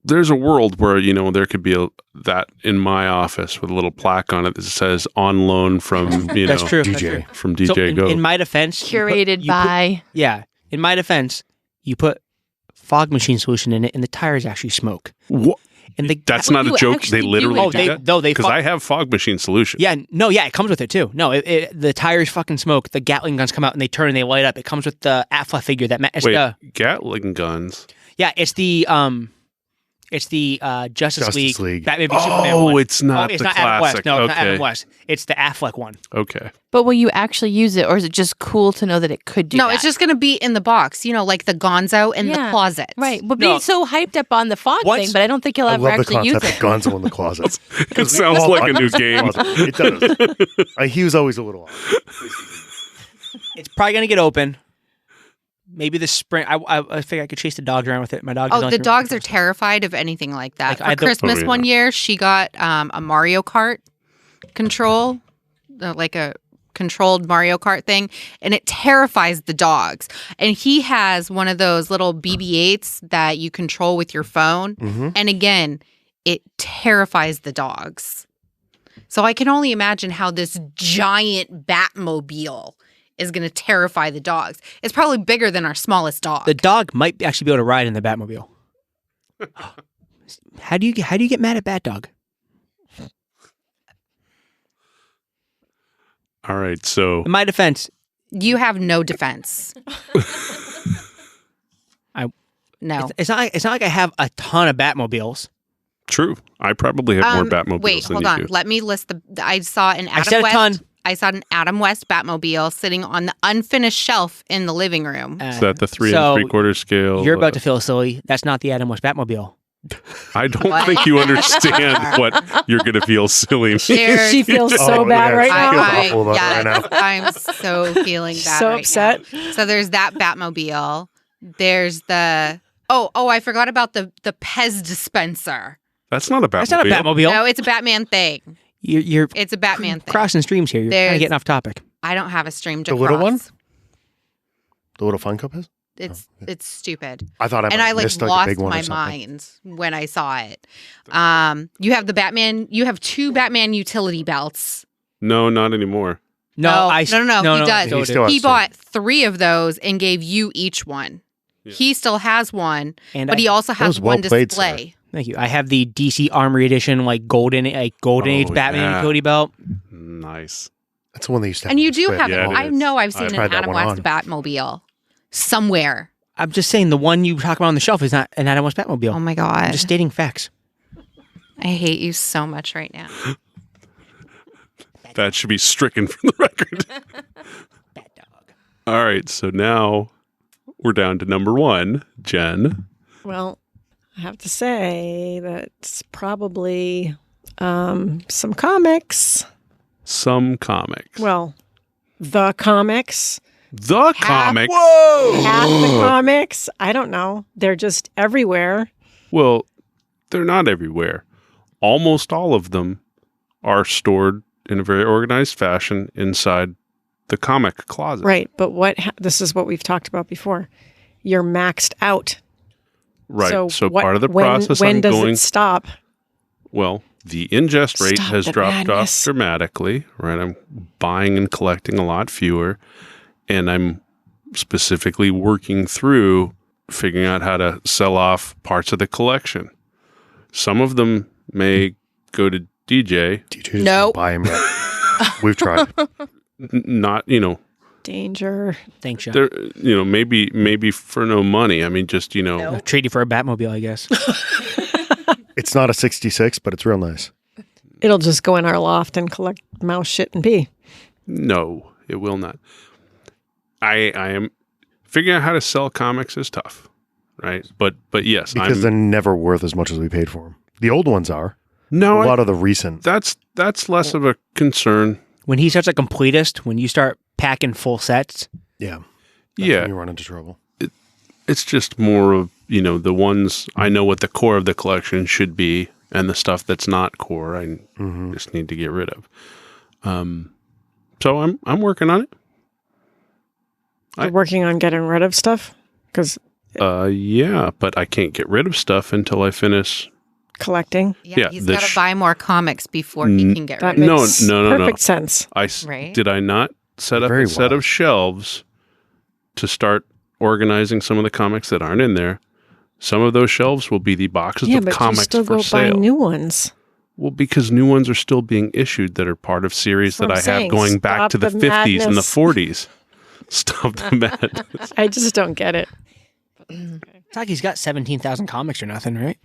There's a world where, there could be that in my office with a little plaque on it that says on loan from, That's true. DJ. That's true. from DJ So Go. in my defense, Curated by. in my defense, you put fog machine solution in it, and the tires actually smoke. What? And That's What not a you joke. actually They do literally with do they that. no, they Because I have fog machine solution. it comes with it too. No, the tires fucking smoke. The Gatling guns come out and they turn and they light up. It comes with the Afla figure that it's Wait, the Gatling guns. it's the Justice League. Batman v Superman Oh, one. it's not it's the not Adam West. classic. No, it's Okay. not Adam West. It's the Affleck one. Okay. But will you actually use it, or is it just cool to know that it could do No, that? it's just going to be in the box, like the Gonzo in the Yeah. closet. Right. But No. being so hyped up on the fog Once- thing, but I don't think he'll I ever love the actually use concept it. of Gonzo in the closet. It sounds like a new game. It does. He was always a little off. It's probably gonna get open. Maybe this spring. I figure I could chase the dogs around with it. My dog. Oh, the dogs are terrified of anything like that. Like, I For don't- Christmas Oh, yeah. one year, she got a Mario Kart control, like a controlled Mario Kart thing, and it terrifies the dogs. And he has one of those little BB-8s that you control with your phone. Mm-hmm. And again, it terrifies the dogs. So I can only imagine how this giant Batmobile is going to terrify the dogs. It's probably bigger than our smallest dog. The dog might actually be able to ride in the Batmobile. How do you get mad at Bat Dog? All right. So In my defense, You have no defense. No. it's not like I have a ton of Batmobiles. true. I probably have more Batmobiles Wait, than hold you on. do. Let me list I saw an I said Adam a West. ton. I saw an Adam West Batmobile sitting on the unfinished shelf in the living room. Is that the 3 so 3/4 scale? You're about to feel silly. That's not the Adam West Batmobile. I don't What? think you understand what you're going to feel silly. There's- She feels so Oh, bad yeah, right she now. feels awful about it right now. I'm so feeling bad So right upset. now. So there's that Batmobile. There's the I forgot about the Pez dispenser. That's not a Batmobile. That's not a Batmobile. No, it's a Batman thing. You're It's a Batman thing. crossing streams here. You're kind There's- of getting off topic. I don't have a stream to The little one? cross. The little fun cup is? It's stupid. I thought I And might I have missed lost a big one or my something. mind when I saw it. You have the Batman. You have 2 Batman utility belts. No, not anymore. No, he does. He still has He two. bought 3 of those and gave you each one. Yeah. He still has one, And but he also That has was well one played, display. Thank you. I have the DC Armory Edition, golden age Oh, Batman yeah. utility belt. Nice. That's the one they used to have. And you on do display. have Yeah, it. it I is. know I've seen tried an that Adam one West on. Batmobile somewhere. I'm just saying the one you talk about on the shelf is not an Adam West Batmobile. Oh my I'm god! just stating facts. I hate you so much right now. That should be stricken from the record. Bat Dog. All right. So now we're down to number 1, Jen. Well, I have to say that it's probably some comics. Some comics. Well, the comics. The comics. At the comics. I don't know. They're just everywhere. Well, they're not everywhere. Almost all of them are stored in a very organized fashion inside the comic closet. Right. But this is what we've talked about before. You're maxed out. Right. So what- part of the when- process when I'm does going it stop? Well, the ingest rate Stop has the dropped madness. off dramatically, right? I'm buying and collecting a lot fewer, and I'm specifically working through figuring out how to sell off parts of the collection. Some of them may go to DJ, DJ just Nope. buy him. We've tried. not, Danger. Thanks, Sean. they're, maybe for no money. I mean, just, I'll trade you for a Batmobile, I guess. It's not a 66, but it's real nice. It'll just go in our loft and collect mouse shit and pee. no, it will not. I am figuring out how to sell comics is tough. right? But yes, Because they're never worth as much as we paid for them. The old ones are. no, A lot of the recent. that's less of a concern. When he's such a completist, when you start packing full sets, Yeah. That's Yeah, when you run into trouble. it's just more of, the ones I know what the core of the collection should be, and the stuff that's not core I just need to get rid of. So I'm working on it. You're working on getting rid of stuff because Yeah, but I can't get rid of stuff until I finish. collecting. Yeah, he's the got to buy more comics before he can get That rid of it. makes No. perfect sense. Right. Did I not set up Very a set well. of shelves to start organizing some of the comics that aren't in there? Some of those shelves will be the boxes Yeah, of but you comics still for go sale. buy new ones. Well, because new ones are still being issued that are part of series That's that what I I'm have saying. going back Stop to the the 50s and the madness. 40s. Stop the madness. I just don't get it. it's like he's got 17,000 comics or nothing, right?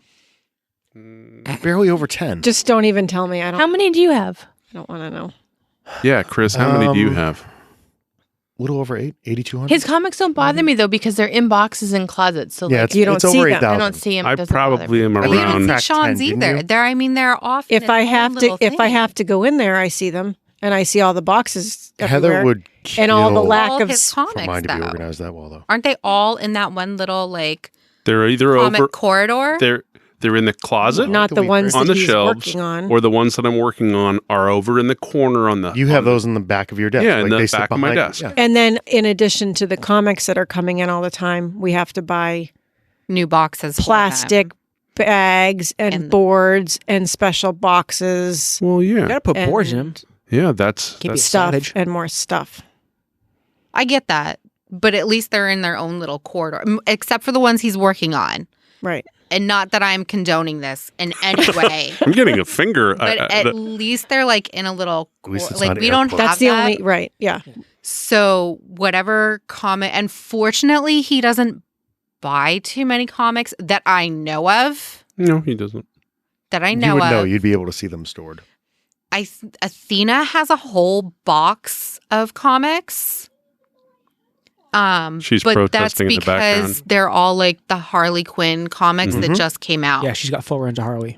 Barely over 10. Just don't even tell me. I How don't. many do you have? I don't want to know. Yeah, Chris, how many do you have? little over 8,200. His comics don't bother me though because they're in boxes and closets. So Yeah, like it's, you don't it's see over them. 8,000. I don't see him. I It doesn't bother probably me. am But we don't around. see Crack 10, Sean's didn't either. you? They're off. in If its I own have to, little if I thing. have to go in there, I see them and I see all the boxes everywhere. Heather would kill and all the lack all of his for comics, mine to be though. organized that well, though. Aren't they all in that one little like They're either comic over. corridor? They're in the closet not the ones on that the he's shelves, working on. or the ones that I'm working on are over in the corner on the. You have those in the back of your desk. Yeah, in the they sit back of my behind- desk. Yeah. And then, in addition to the comics that are coming in all the time, we have to buy New boxes, for plastic them. bags and, And- boards and special boxes, Well, You yeah, gotta put And- boards in them. yeah. That's Keep it stuff, savage. and more stuff. I get that, but at least they're in their own little corridor, except for the ones he's working on. Right. And not that I'm condoning this in any way, I'm getting a finger. but at least they're like in a little At least it's like not we air don't quotes. have That's the that. only right. Yeah. So whatever comic, and fortunately, he doesn't buy too many comics that I know of. No, he doesn't. That I You know would of. know. You'd be able to see them stored. Athena has a whole box of comics. She's but protesting in that's the background. because they're all like the Harley Quinn comics that Mhm. just came out. Yeah, she's got full runs of Harley.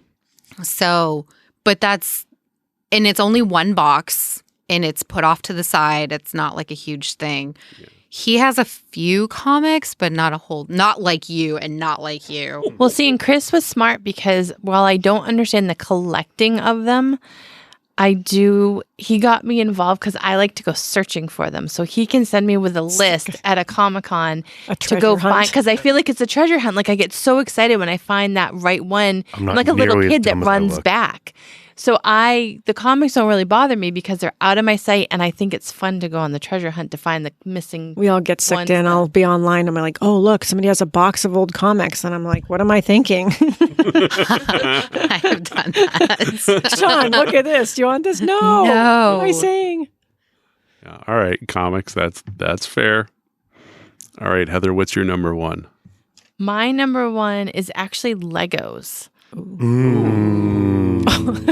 So, but and it's only one box and it's put off to the side. It's not like a huge thing. Yeah. He has a few comics, but not a whole, not like you and not like you. Well, see, and Chris was smart because while I don't understand the collecting of them, he got me involved because I like to go searching for them. So he can send me with a list at a Comic-Con A to go treasure hunt. find, because I feel like it's a treasure hunt. Like I get so excited when I find that right one. I'm not like a little nearly as kid that dumb as I runs look. back. So the comics don't really bother me because they're out of my sight, and I think it's fun to go on the treasure hunt to find the missing. We all get sucked ones in. that- I'll be online. I'm like, oh, look, somebody has a box of old comics. And I'm like, what am I thinking? I have done that. Sean, look at this. Do you want this? No. What am I saying? Yeah, all right, comics. That's fair. All right, Heather, what's your number one? My number one is actually Legos.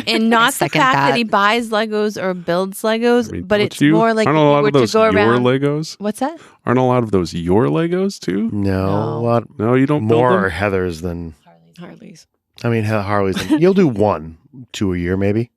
And not the second fact that. that. he buys Legos or builds Legos, I mean, but don't it's more like if aren't a you lot were of to those go your around. Legos? What's that? Aren't a lot of those your Legos too? No, No. a lot No, you don't build more them? are Heather's than. Harley's. I mean, Harley's. You'll do 1, 2 a year, maybe.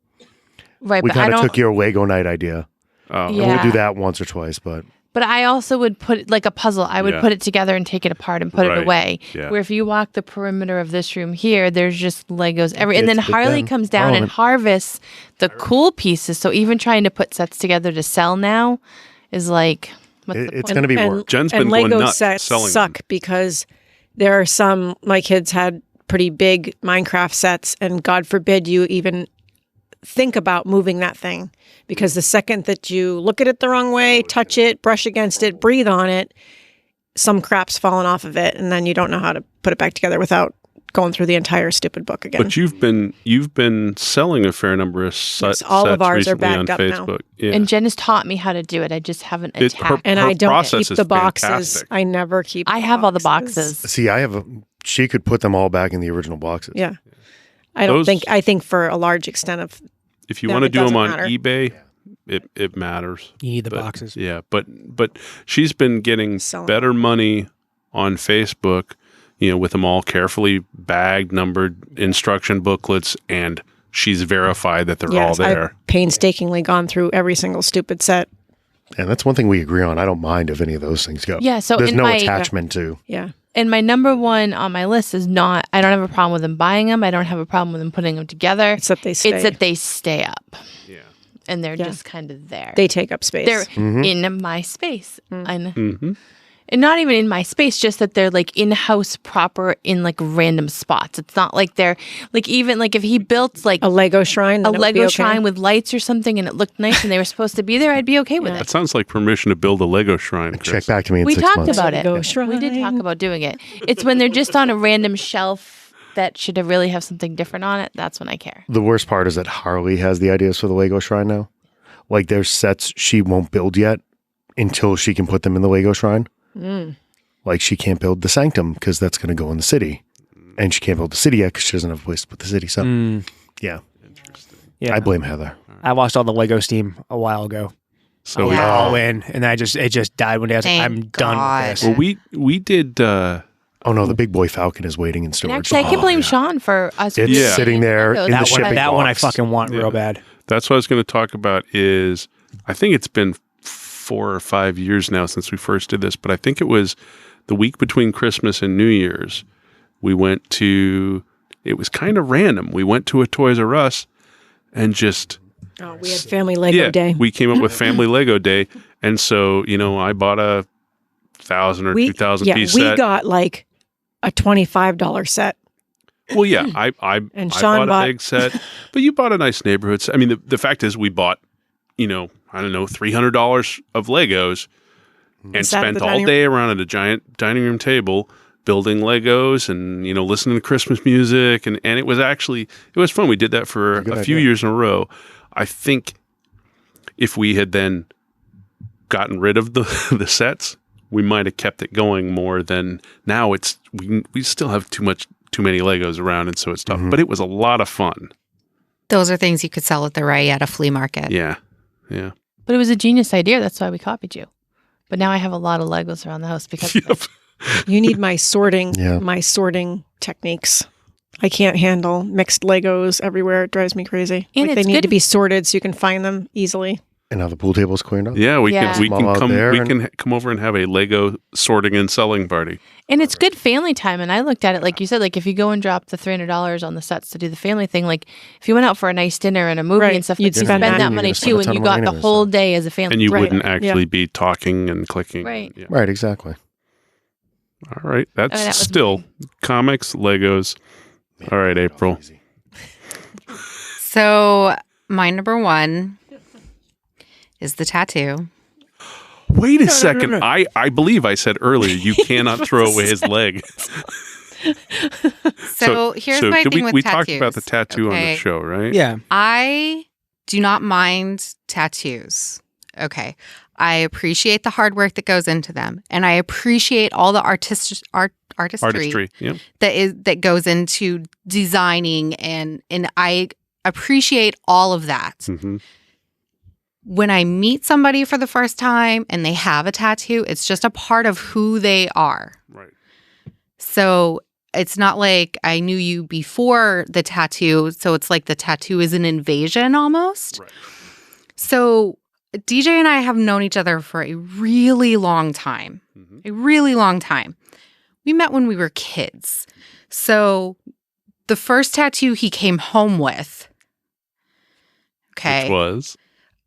Right, We but I kind of don't. took your Lego night idea. Oh, And Yeah. we'll do that once or twice, but But I also would put it like a puzzle. I would Yeah. put it together and take it apart and put Right. it away. Yeah. Where if you walk the perimeter of this room here, there's just Legos and then It's Big Harley Ben. comes down and Parliament. harvests the cool pieces. So even trying to put sets together to sell now is like, what's the it's point? going to be work. Jen's and been going Lego nuts sets selling suck them. because there are some, my kids had pretty big Minecraft sets, and God forbid you even think about moving that thing, because the second that you look at it the wrong way, touch it, brush against it, breathe on it, some crap's fallen off of it, and then you don't know how to put it back together without going through the entire stupid book again. But you've been selling a fair number of Yes, all of sets ours are recently on backed up now. Facebook. Yeah. And Jen has taught me how to do it. I just haven't It- attacked. and her I don't process keep is the boxes. fantastic. I never keep I have all the boxes. See, she could put them all back in the original boxes. Yeah. I don't Those- I think for a large extent of if you Yeah, want to it do them doesn't on matter. eBay, it matters. You need the But- boxes. Yeah, but she's been getting Selling. better money on Facebook with them all carefully bagged, numbered instruction booklets, and she's verified that they're all there. I've painstakingly gone through every single stupid set. And that's one thing we agree on. I don't mind if any of those things go. Yeah, so there's in no my- attachment to. Yeah. And my number one on my list is not, I don't have a problem with them buying them. I don't have a problem with them putting them together. It's that they stay. It's that they stay up. Yeah. And they're Yeah. just kind of there. They take up space. They're Mm-hmm. in my space. Mm-hmm. And not even in my space, just that they're like in-house proper in like random spots. It's not like they're like, even like if he built like a Lego shrine. a then it would be Lego okay. shrine with lights or something and it looked nice and they were supposed to be there, I'd be okay with That it. sounds like permission to build a Lego shrine, Chris. Check back to me in We 6 talked months. about it. Lego We did talk shrine. about doing it. It's when they're just on a random shelf that should really have something different on it. That's when I care. The worst part is that Harley has the ideas for the Lego shrine now. Like there's sets she won't build yet until she can put them in the Lego shrine. Like she can't build the sanctum because that's going to go in the city. And she can't build the city yet because she doesn't have a place to put the city. So yeah, Yeah, I blame Heather. I lost all the Lego steam a while ago. So I we, was all in, and it just died one day. I was like, Thank I'm done God. with this. well, we did. Oh no, the big boy Falcon is waiting in And storage. actually, I can blame Sean for us. It's Yeah. sitting there Legos. in the That shipping one, that one I box. fucking want Yeah. real bad. That's what I was going to talk about. Is I think it's been 4 or 5 years now since we first did this, but I think it was the week between Christmas and New Year's. We went to. It was kind of random. We went to a Toys R Us and just. Oh, we had family Lego day. We came up with Family Lego Day, and so I bought a 1,000 or 2,000 piece we set. got like a $25 set. Well, yeah, I And I Sean bought bought- a big set, but you bought a nice neighborhood set. I mean, the fact is, we bought I don't know, $300 of Legos, and Sat at spent the all dining day around at a giant dining room table building Legos and listening to Christmas music, and it was fun. We did that for Good a few idea. years in a row. I think if we had then gotten rid of the sets, we might have kept it going more than now. We still have too many Legos around, and so it's tough. But it was a lot of fun. Those are things you could sell at the Ray at a flea market. Yeah. But it was a genius idea. That's why we copied you. But now I have a lot of Legos around the house because of Yep. it. You need my sorting, Yeah. my sorting techniques. I can't handle mixed Legos everywhere. It drives me crazy. And Like they it's need good- to be sorted so you can find them easily. And now the pool table's cleaned up. Yeah, we Yeah. can Small out come there we and- can come over and have a Lego sorting and selling party. And it's good family time. And I looked at it, like you said, like if you go and drop the $300 on the sets to do the family thing, like if you went out for a nice dinner and a movie Right. and stuff, You'd you'd spend spend that that. money You'd spend too. a And ton you of got money the anyway, whole so. day as a family. And you Right. wouldn't Yeah. actually be talking and clicking. Right. Yeah. Right, exactly. All right. That's that was still comics, Legos. All right, April. So my number one is the tattoo. Wait a second. I believe I said earlier you cannot throw away his leg. So here's my did thing with we tattoos. talked about the tattoo on the Okay. show, right? Yeah. I do not mind tattoos. Okay. I appreciate the hard work that goes into them, and I appreciate all the artistry Artistry. Yeah. that goes into designing, and I appreciate all of that. hmm When I meet somebody for the first time and they have a tattoo, it's just a part of who they are. Right. So it's not like I knew you before the tattoo. So it's like the tattoo is an invasion almost. Right. So DJ and I have known each other for a really long time. Mhm. A really long time. We met when we were kids. So the first tattoo he came home with, okay, Which was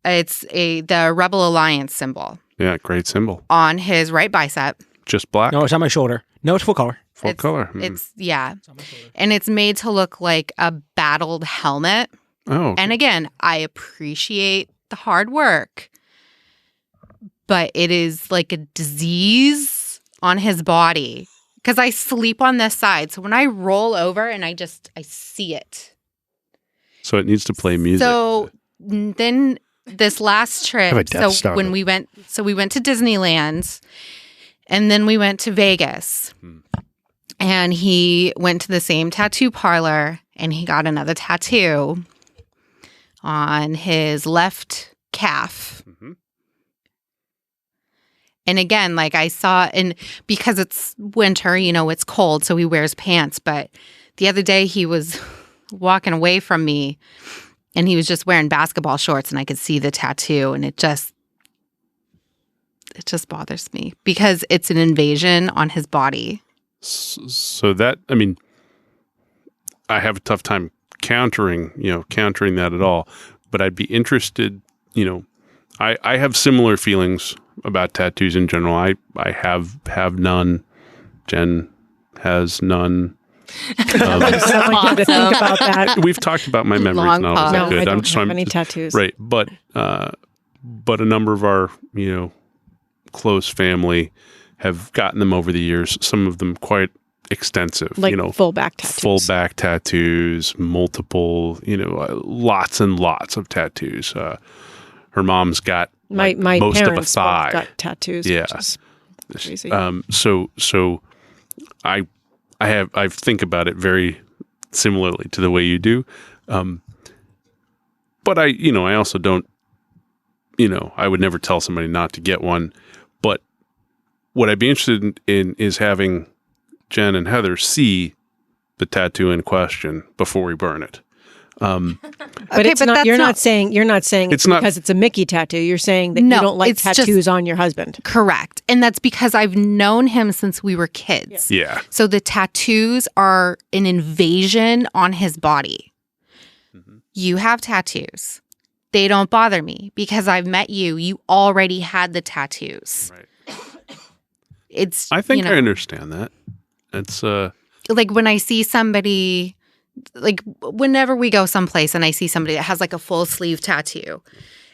it's the Rebel Alliance symbol great symbol. on his right bicep. Just black, No, it's on my shoulder. No, it's full color. full it's, color. It's yeah, It's on my shoulder. and it's made to look like a battled helmet. Oh, And again, I appreciate the hard work, but it is like a disease on his body because I sleep on this side. So when I roll over and I see it. so it needs to play music. So then this last Have a trip, Death Star. when we went to Disneyland and then we went to Vegas. And he went to the same tattoo parlor and he got another tattoo on his left calf. Mhm. And again, like I saw, and because it's winter, it's cold, so he wears pants. But the other day he was walking away from me and he was just wearing basketball shorts and I could see the tattoo, and it just bothers me because it's an invasion on his body. So that, I mean, I have a tough time countering that at all, but I'd be interested, I have similar feelings about tattoos in general. I have none. Jen has none. Think about that. We've talked about my memories Long not pause. that No, good. I don't have any tattoos. Right, but a number of our close family have gotten them over the years. Some of them quite extensive, Like full back tattoos. full back tattoos, multiple, lots and lots of tattoos. Her mom's got My most of a parents thigh. both got tattoos. Yeah. Which is crazy. So I think about it very similarly to the way you do. But I also don't, I would never tell somebody not to get one. But what I'd be interested in is having Jen and Heather see the tattoo in question before we burn it. But it's not. You're not saying it's not- because it's a Mickey tattoo. You're saying that No, you don't like it's just- tattoos on your husband. Correct. And that's because I've known him since we were kids. Yeah. So the tattoos are an invasion on his body. Mm-hmm. You have tattoos. They don't bother me because I've met you. You already had the tattoos. Right. It's I think I understand that. It's like when I see somebody, like whenever we go someplace and I see somebody that has like a full sleeve tattoo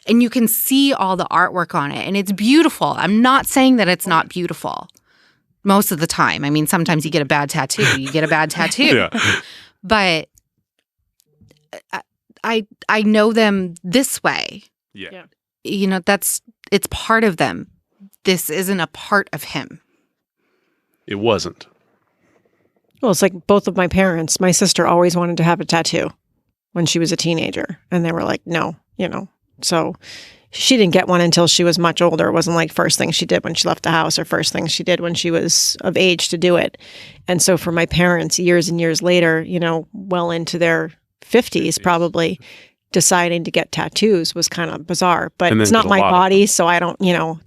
and you can see all the artwork on it and it's beautiful. I'm not saying that it's not beautiful most of the time. I mean, sometimes you get a bad tattoo, yeah. but I know them this way. Yeah. It's part of them. This isn't a part of him. It wasn't. Well, it's like both of my parents. My sister always wanted to have a tattoo when she was a teenager, and they were like, no, So she didn't get one until she was much older. It wasn't like first thing she did when she left the house or first thing she did when she was of age to do it. And so for my parents, years and years later, well into their 50s probably, deciding to get tattoos was kind of bizarre. But And it's then not a my lot of body, so I don't,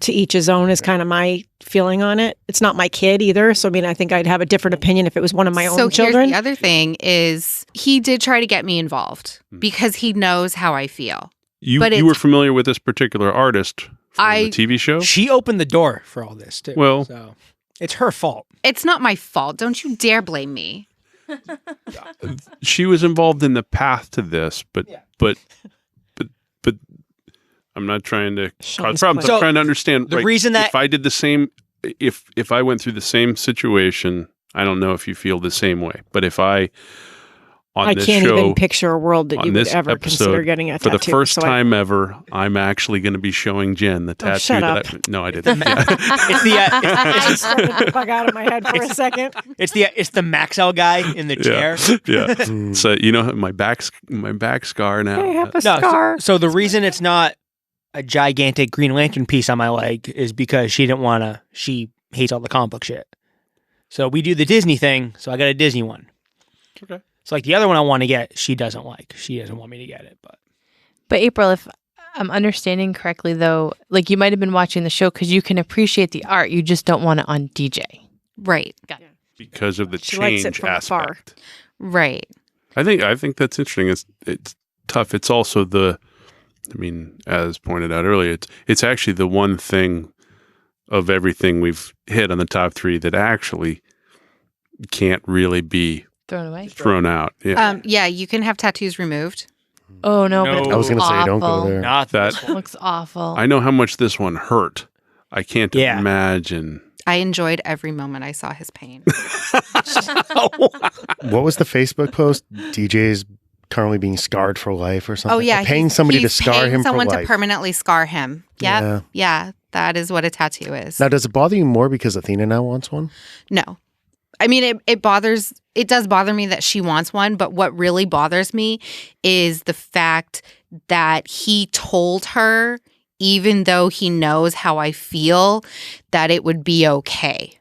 to each his own is kind of my feeling on it. It's not my kid either. So, I mean, I think I'd have a different opinion if it was one of my own children. Here's the other thing is he did try to get me involved because he knows how I feel. You were familiar with this particular artist from the TV show? She opened the door for all this too. Well- so it's her fault. It's not my fault. Don't you dare blame me. She was involved in the path to this, but I'm not trying to cause problems. So, I'm trying to understand the reason that- if I did the same, if I went through the same situation, I don't know if you feel the same way, but if I I this can't show, even picture a world that on you would this ever episode, consider getting a for tattoo. the first So time ever, I'm actually going to be showing Jen the tattoo. shut up. No, I didn't. Yeah. It's the I started to bug out of my head for a second. it's the Maxell guy in the chair. Yeah. So my back scar now. I have a No, scar. so the reason it's not a gigantic Green Lantern piece on my leg is because she didn't want to. She hates all the comic book shit. So we do the Disney thing. So I got a Disney one. Okay. So like the other one I want to get, she doesn't like. She doesn't want me to get it. But April, if I'm understanding correctly, though, like you might have been watching the show because you can appreciate the art. You just don't want it on DJ. Right. Because of the She likes it change from afar. aspect. Right. I think that's interesting. It's tough. It's also as pointed out earlier, it's actually the one thing of everything we've hit on the top three that actually can't really be Thrown away. out. Yeah. Yeah, you can have tattoos removed. Oh no! No. But it I was going to looks say, don't go awful. there. Not That- this one. Looks awful. I know how much this one hurt. I can't Yeah. imagine. I enjoyed every moment I saw his pain. What was the Facebook post? DJ's currently being scarred for life or something? Oh yeah, Or paying somebody to he's scar paying him for someone to life. permanently scar him. Yep. Yeah. Yeah, that is what a tattoo is. Now, does it bother you more because Athena now wants one? No. I mean, it does bother me that she wants one, but what really bothers me is the fact that he told her even though he knows how I feel, that it would be okay.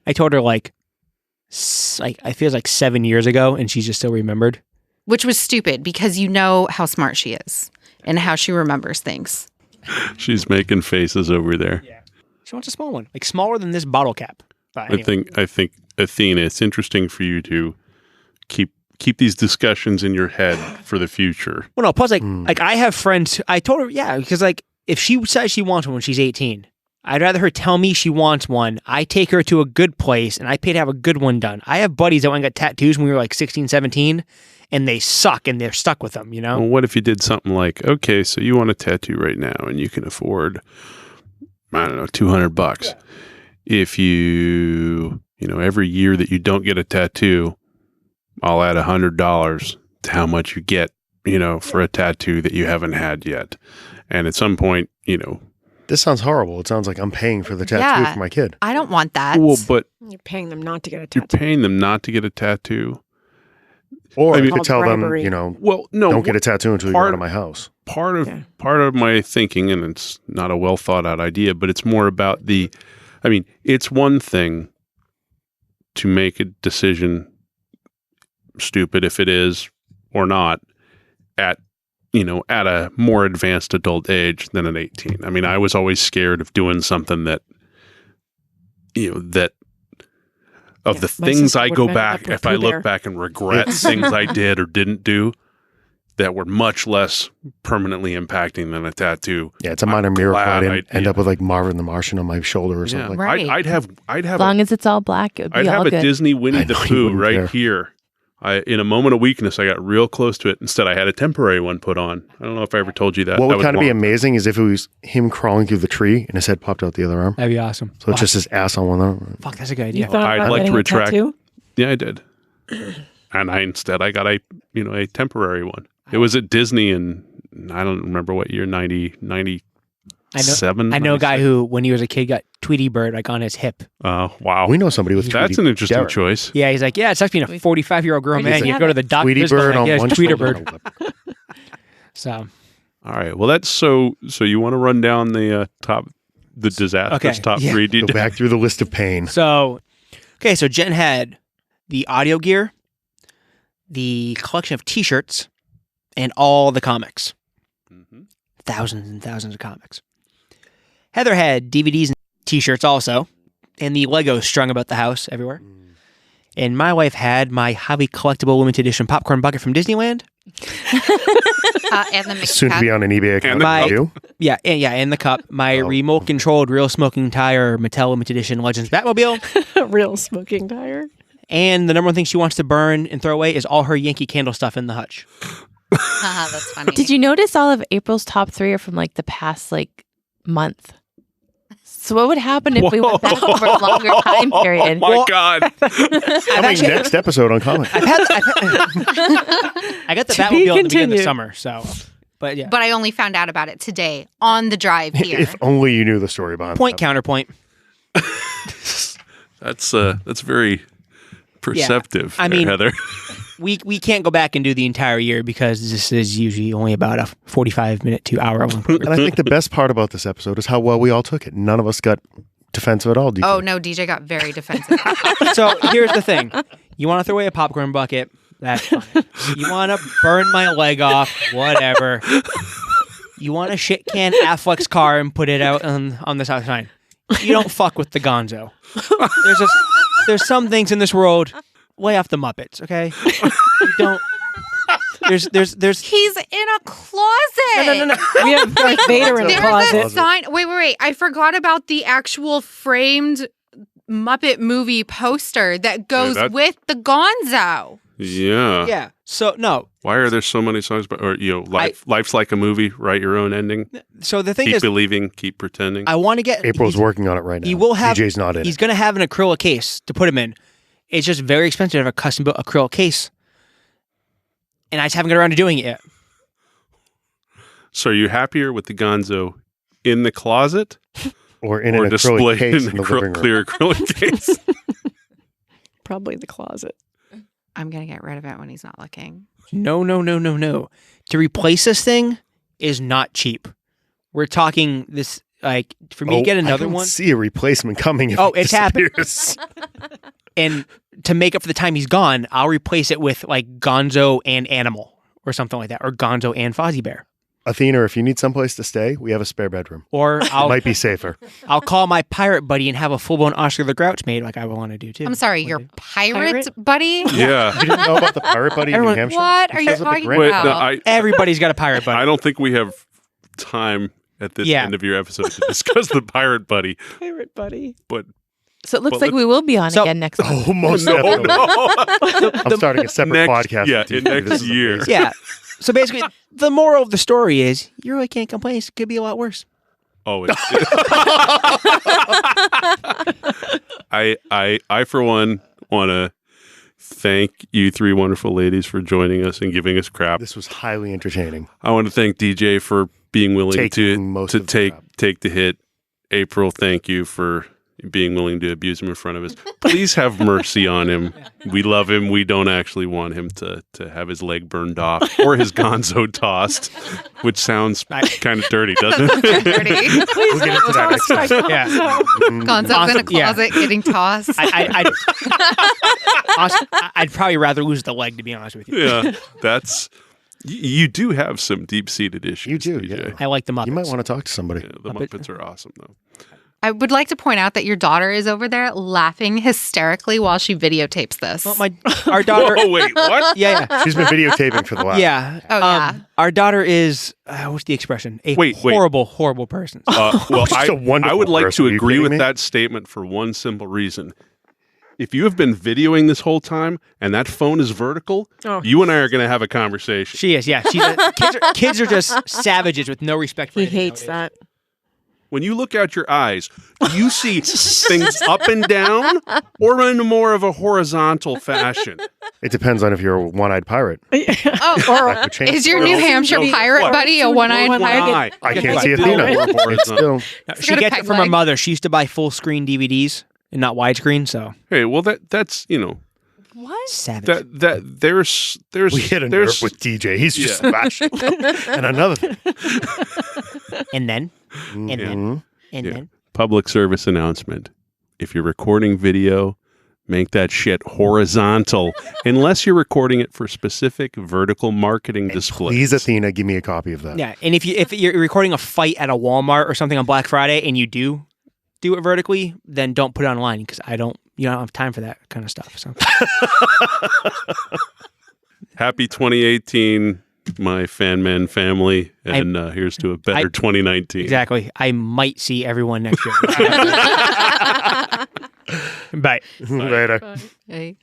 I told her like I feel like 7 years ago, and she's just still remembered. Which was stupid because you know how smart she is and how she remembers things. She's making faces over there. Yeah. She wants a small one, like smaller than this bottle cap. But anyway. I think Athena, it's interesting for you to keep these discussions in your head for the future. Well, no. Plus, like I have friends. I told her, yeah, because like if she says she wants one when she's 18, I'd rather her tell me she wants one. I take her to a good place, and I pay to have a good one done. I have buddies that went and got tattoos when we were like 16, 17, and they suck, and they're stuck with them. You know. Well, what if you did something like, okay, so you want a tattoo right now, and you can afford, I don't know, $200. Yeah. If you every year that you don't get a tattoo, I'll add $100 to how much you get, for a tattoo that you haven't had yet. And at some point, This sounds horrible. It sounds like I'm paying for the tattoo for my kid. I don't want that. Well, but You're paying them not to get a tattoo. You're paying them not to get a tattoo. Or you could tell bribery. them, well, no, don't get a tattoo until you're out of my house. Part of my thinking, and it's not a well thought out idea, but it's more about it's one thing to make a decision, stupid if it is or not, at a more advanced adult age than at 18. I mean, I was always scared of doing something that the things I go back, if I look back and regret things I did or didn't do that were much less permanently impacting than a tattoo. Yeah, it's a minor miracle I didn't end up with like Marvin the Martian on my shoulder or something. Right. I'd have as long as it's all black, it would be I'd all have good. a Disney Winnie the Pooh right care. here. In a moment of weakness, I got real close to it. Instead, I had a temporary one put on. I don't know if I ever told you that. What That would kind of be long. amazing is if it was him crawling through the tree and his head popped out the other arm. That'd be awesome. So it's just his ass on one arm. Fuck, that's a good You idea. thought I'd about like to getting a retract. tattoo? Yeah, I did. And I got a temporary one. It was at Disney in, I don't remember what year, 97? I know a guy who, when he was a kid, got Tweety Bird like on his hip. Oh, wow. We know somebody with That's an interesting Derek. choice. Yeah, he's like, yeah, it sucks being a 45-year-old grown man. You go to the doctor. Tweety Bird on one Tweety shoulder. Bird. So, All right. Well, that's so you want to run down the disastrous top yeah. 3 Go details? back through the list of pain. so Jen had the audio gear, the collection of T-shirts, and all the comics. Mm-hmm. Thousands and thousands of comics. Heather had DVDs and T-shirts also, and the Legos strung about the house everywhere. And my wife had my highly collectible limited edition popcorn bucket from Disneyland. And the mixed Soon to cup. be on an eBay account. My- You? Yeah, and the cup. My remote-controlled real smoking tire Mattel limited edition Legends Batmobile. Real smoking tire. And the number one thing she wants to burn and throw away is all her Yankee Candle stuff in the hutch. That's funny. Did you notice all of April's top 3 are from like the past month? So what would happen if we went back over a longer time period? Oh, my God. Coming next episode on Comic. I got the To be Batmobile at the beginning of the continued. summer, so. But yeah. But I only found out about it today on the drive here. If only you knew the story behind Point that. counterpoint. That's very perceptive, I mean- Heather. We can't go back and do the entire year because this is usually only about a 45-minute to hour long. And I think the best part about this episode is how well we all took it. None of us got defensive at all. DJ. Oh, no, DJ got very defensive. So here's the thing. You want to throw away a popcorn bucket? That's fine. You want to burn my leg off? Whatever. You want to shit can Affleck's car and put it out on this house? Fine. You don't fuck with the gonzo. There's some things in this world, lay off the Muppets, okay? You don't. There's. He's in a closet. No. We have Darth Vader in a There's closet. a sign. Wait. I forgot about the actual framed Muppet movie poster that goes with the gonzo. Yeah. Yeah. So no. Why are there so many songs? Life's like a movie. Write your own ending. So the thing Keep is, believing. Keep pretending. I want to get. April's working on it right now. He will have. DJ's not in He's it. going to have an acrylic case to put him in. It's just very expensive to have a custom built acrylic case, and I just haven't got around to doing it yet. So are you happier with the gonzo in the closet Or in or an acrylic displayed case in in a the living room. clear acrylic case? Probably the closet. I'm going to get rid of it when he's not looking. No. To replace this thing is not cheap. We're talking this, like, for me to get another I don't one. see a replacement coming. If Oh, he it's happening. disappears. And to make up for the time he's gone, I'll replace it with like Gonzo and Animal or something like that, or Gonzo and Fozzie Bear. Athena, if you need someplace to stay, we have a spare bedroom. Or I'll Might be safer. I'll call my pirate buddy and have a full blown Oscar the Grouch made, like I want to do too. I'm sorry, your pirate buddy? Yeah. You didn't know about the pirate buddy in New Everyone- Hampshire? What are He you shows up at talking Grand- Wait, about? no, Everybody's got a pirate buddy. I don't think we have time at this Yeah. end of your episode to discuss the pirate buddy. Pirate buddy. But So it looks Well, like we will be on so- again next month. Oh, most no, definitely. no. I'm starting a separate Next- podcast. yeah, with you. next This is year. amazing. Yeah. So basically, the moral of the story is you really can't complain. It could be a lot worse. Oh, I for one want to thank you three wonderful ladies for joining us and giving us crap. This was highly entertaining. I want to thank DJ for being willing Taking most to of the crap. take the hit. April, thank you for being willing to abuse him in front of us. Please have mercy on him. We love him. We don't actually want him to have his leg burned off or his gonzo tossed, which sounds kind of dirty, doesn't it? Dirty. We'll get into that next time. Yeah. Gonzo's in a Yeah. closet getting tossed. I'd probably rather lose the leg, to be honest with you. Yeah, that's you do have some deep-seated issues. You do, DJ. yeah. I like the Muppets. You might want to talk to somebody. Yeah, the Muppets are awesome, though. I would like to point out that your daughter is over there laughing hysterically while she videotapes this. Well, our daughter. Oh wait, what? Yeah, She's been videotaping for the last. yeah. Oh, yeah. Our daughter is what's the expression? A Wait. horrible person. Well, She's a wonderful I would like person. to Are you agree kidding with me? that statement for one simple reason. If you have been videoing this whole time and that phone is vertical, Oh. you and I are going to have a conversation. She is. Yeah, kids are just savages with no respect for He anything hates nowadays. that. When you look out your eyes, do you see things up and down or in more of a horizontal fashion? It depends on if you're a one-eyed pirate. Oh, That could change. is your Well, New Hampshire no, pirate what? buddy a one-eyed One pirate? eye. I can't Like see Athena. more It's horizontal. still. No, It's she got a gets it peg from her leg. mother. She used to buy full screen DVDs and not widescreen. So Hey, well that's savage. there's We hit a nerve with DJ. He's just smashing. And another thing. and then and then and Yeah. then. Public service announcement. If you're recording video, make that shit horizontal unless you're recording it for specific vertical marketing displays. Please, Athena, give me a copy of that. Yeah, and if you're recording a fight at a Walmart or something on Black Friday and you do it vertically, then don't put it online because you don't have time for that kind of stuff. So Happy 2018, my FANMEN family, and here's to a better 2019. exactly, I might see everyone next year. Bye. Later. Hey.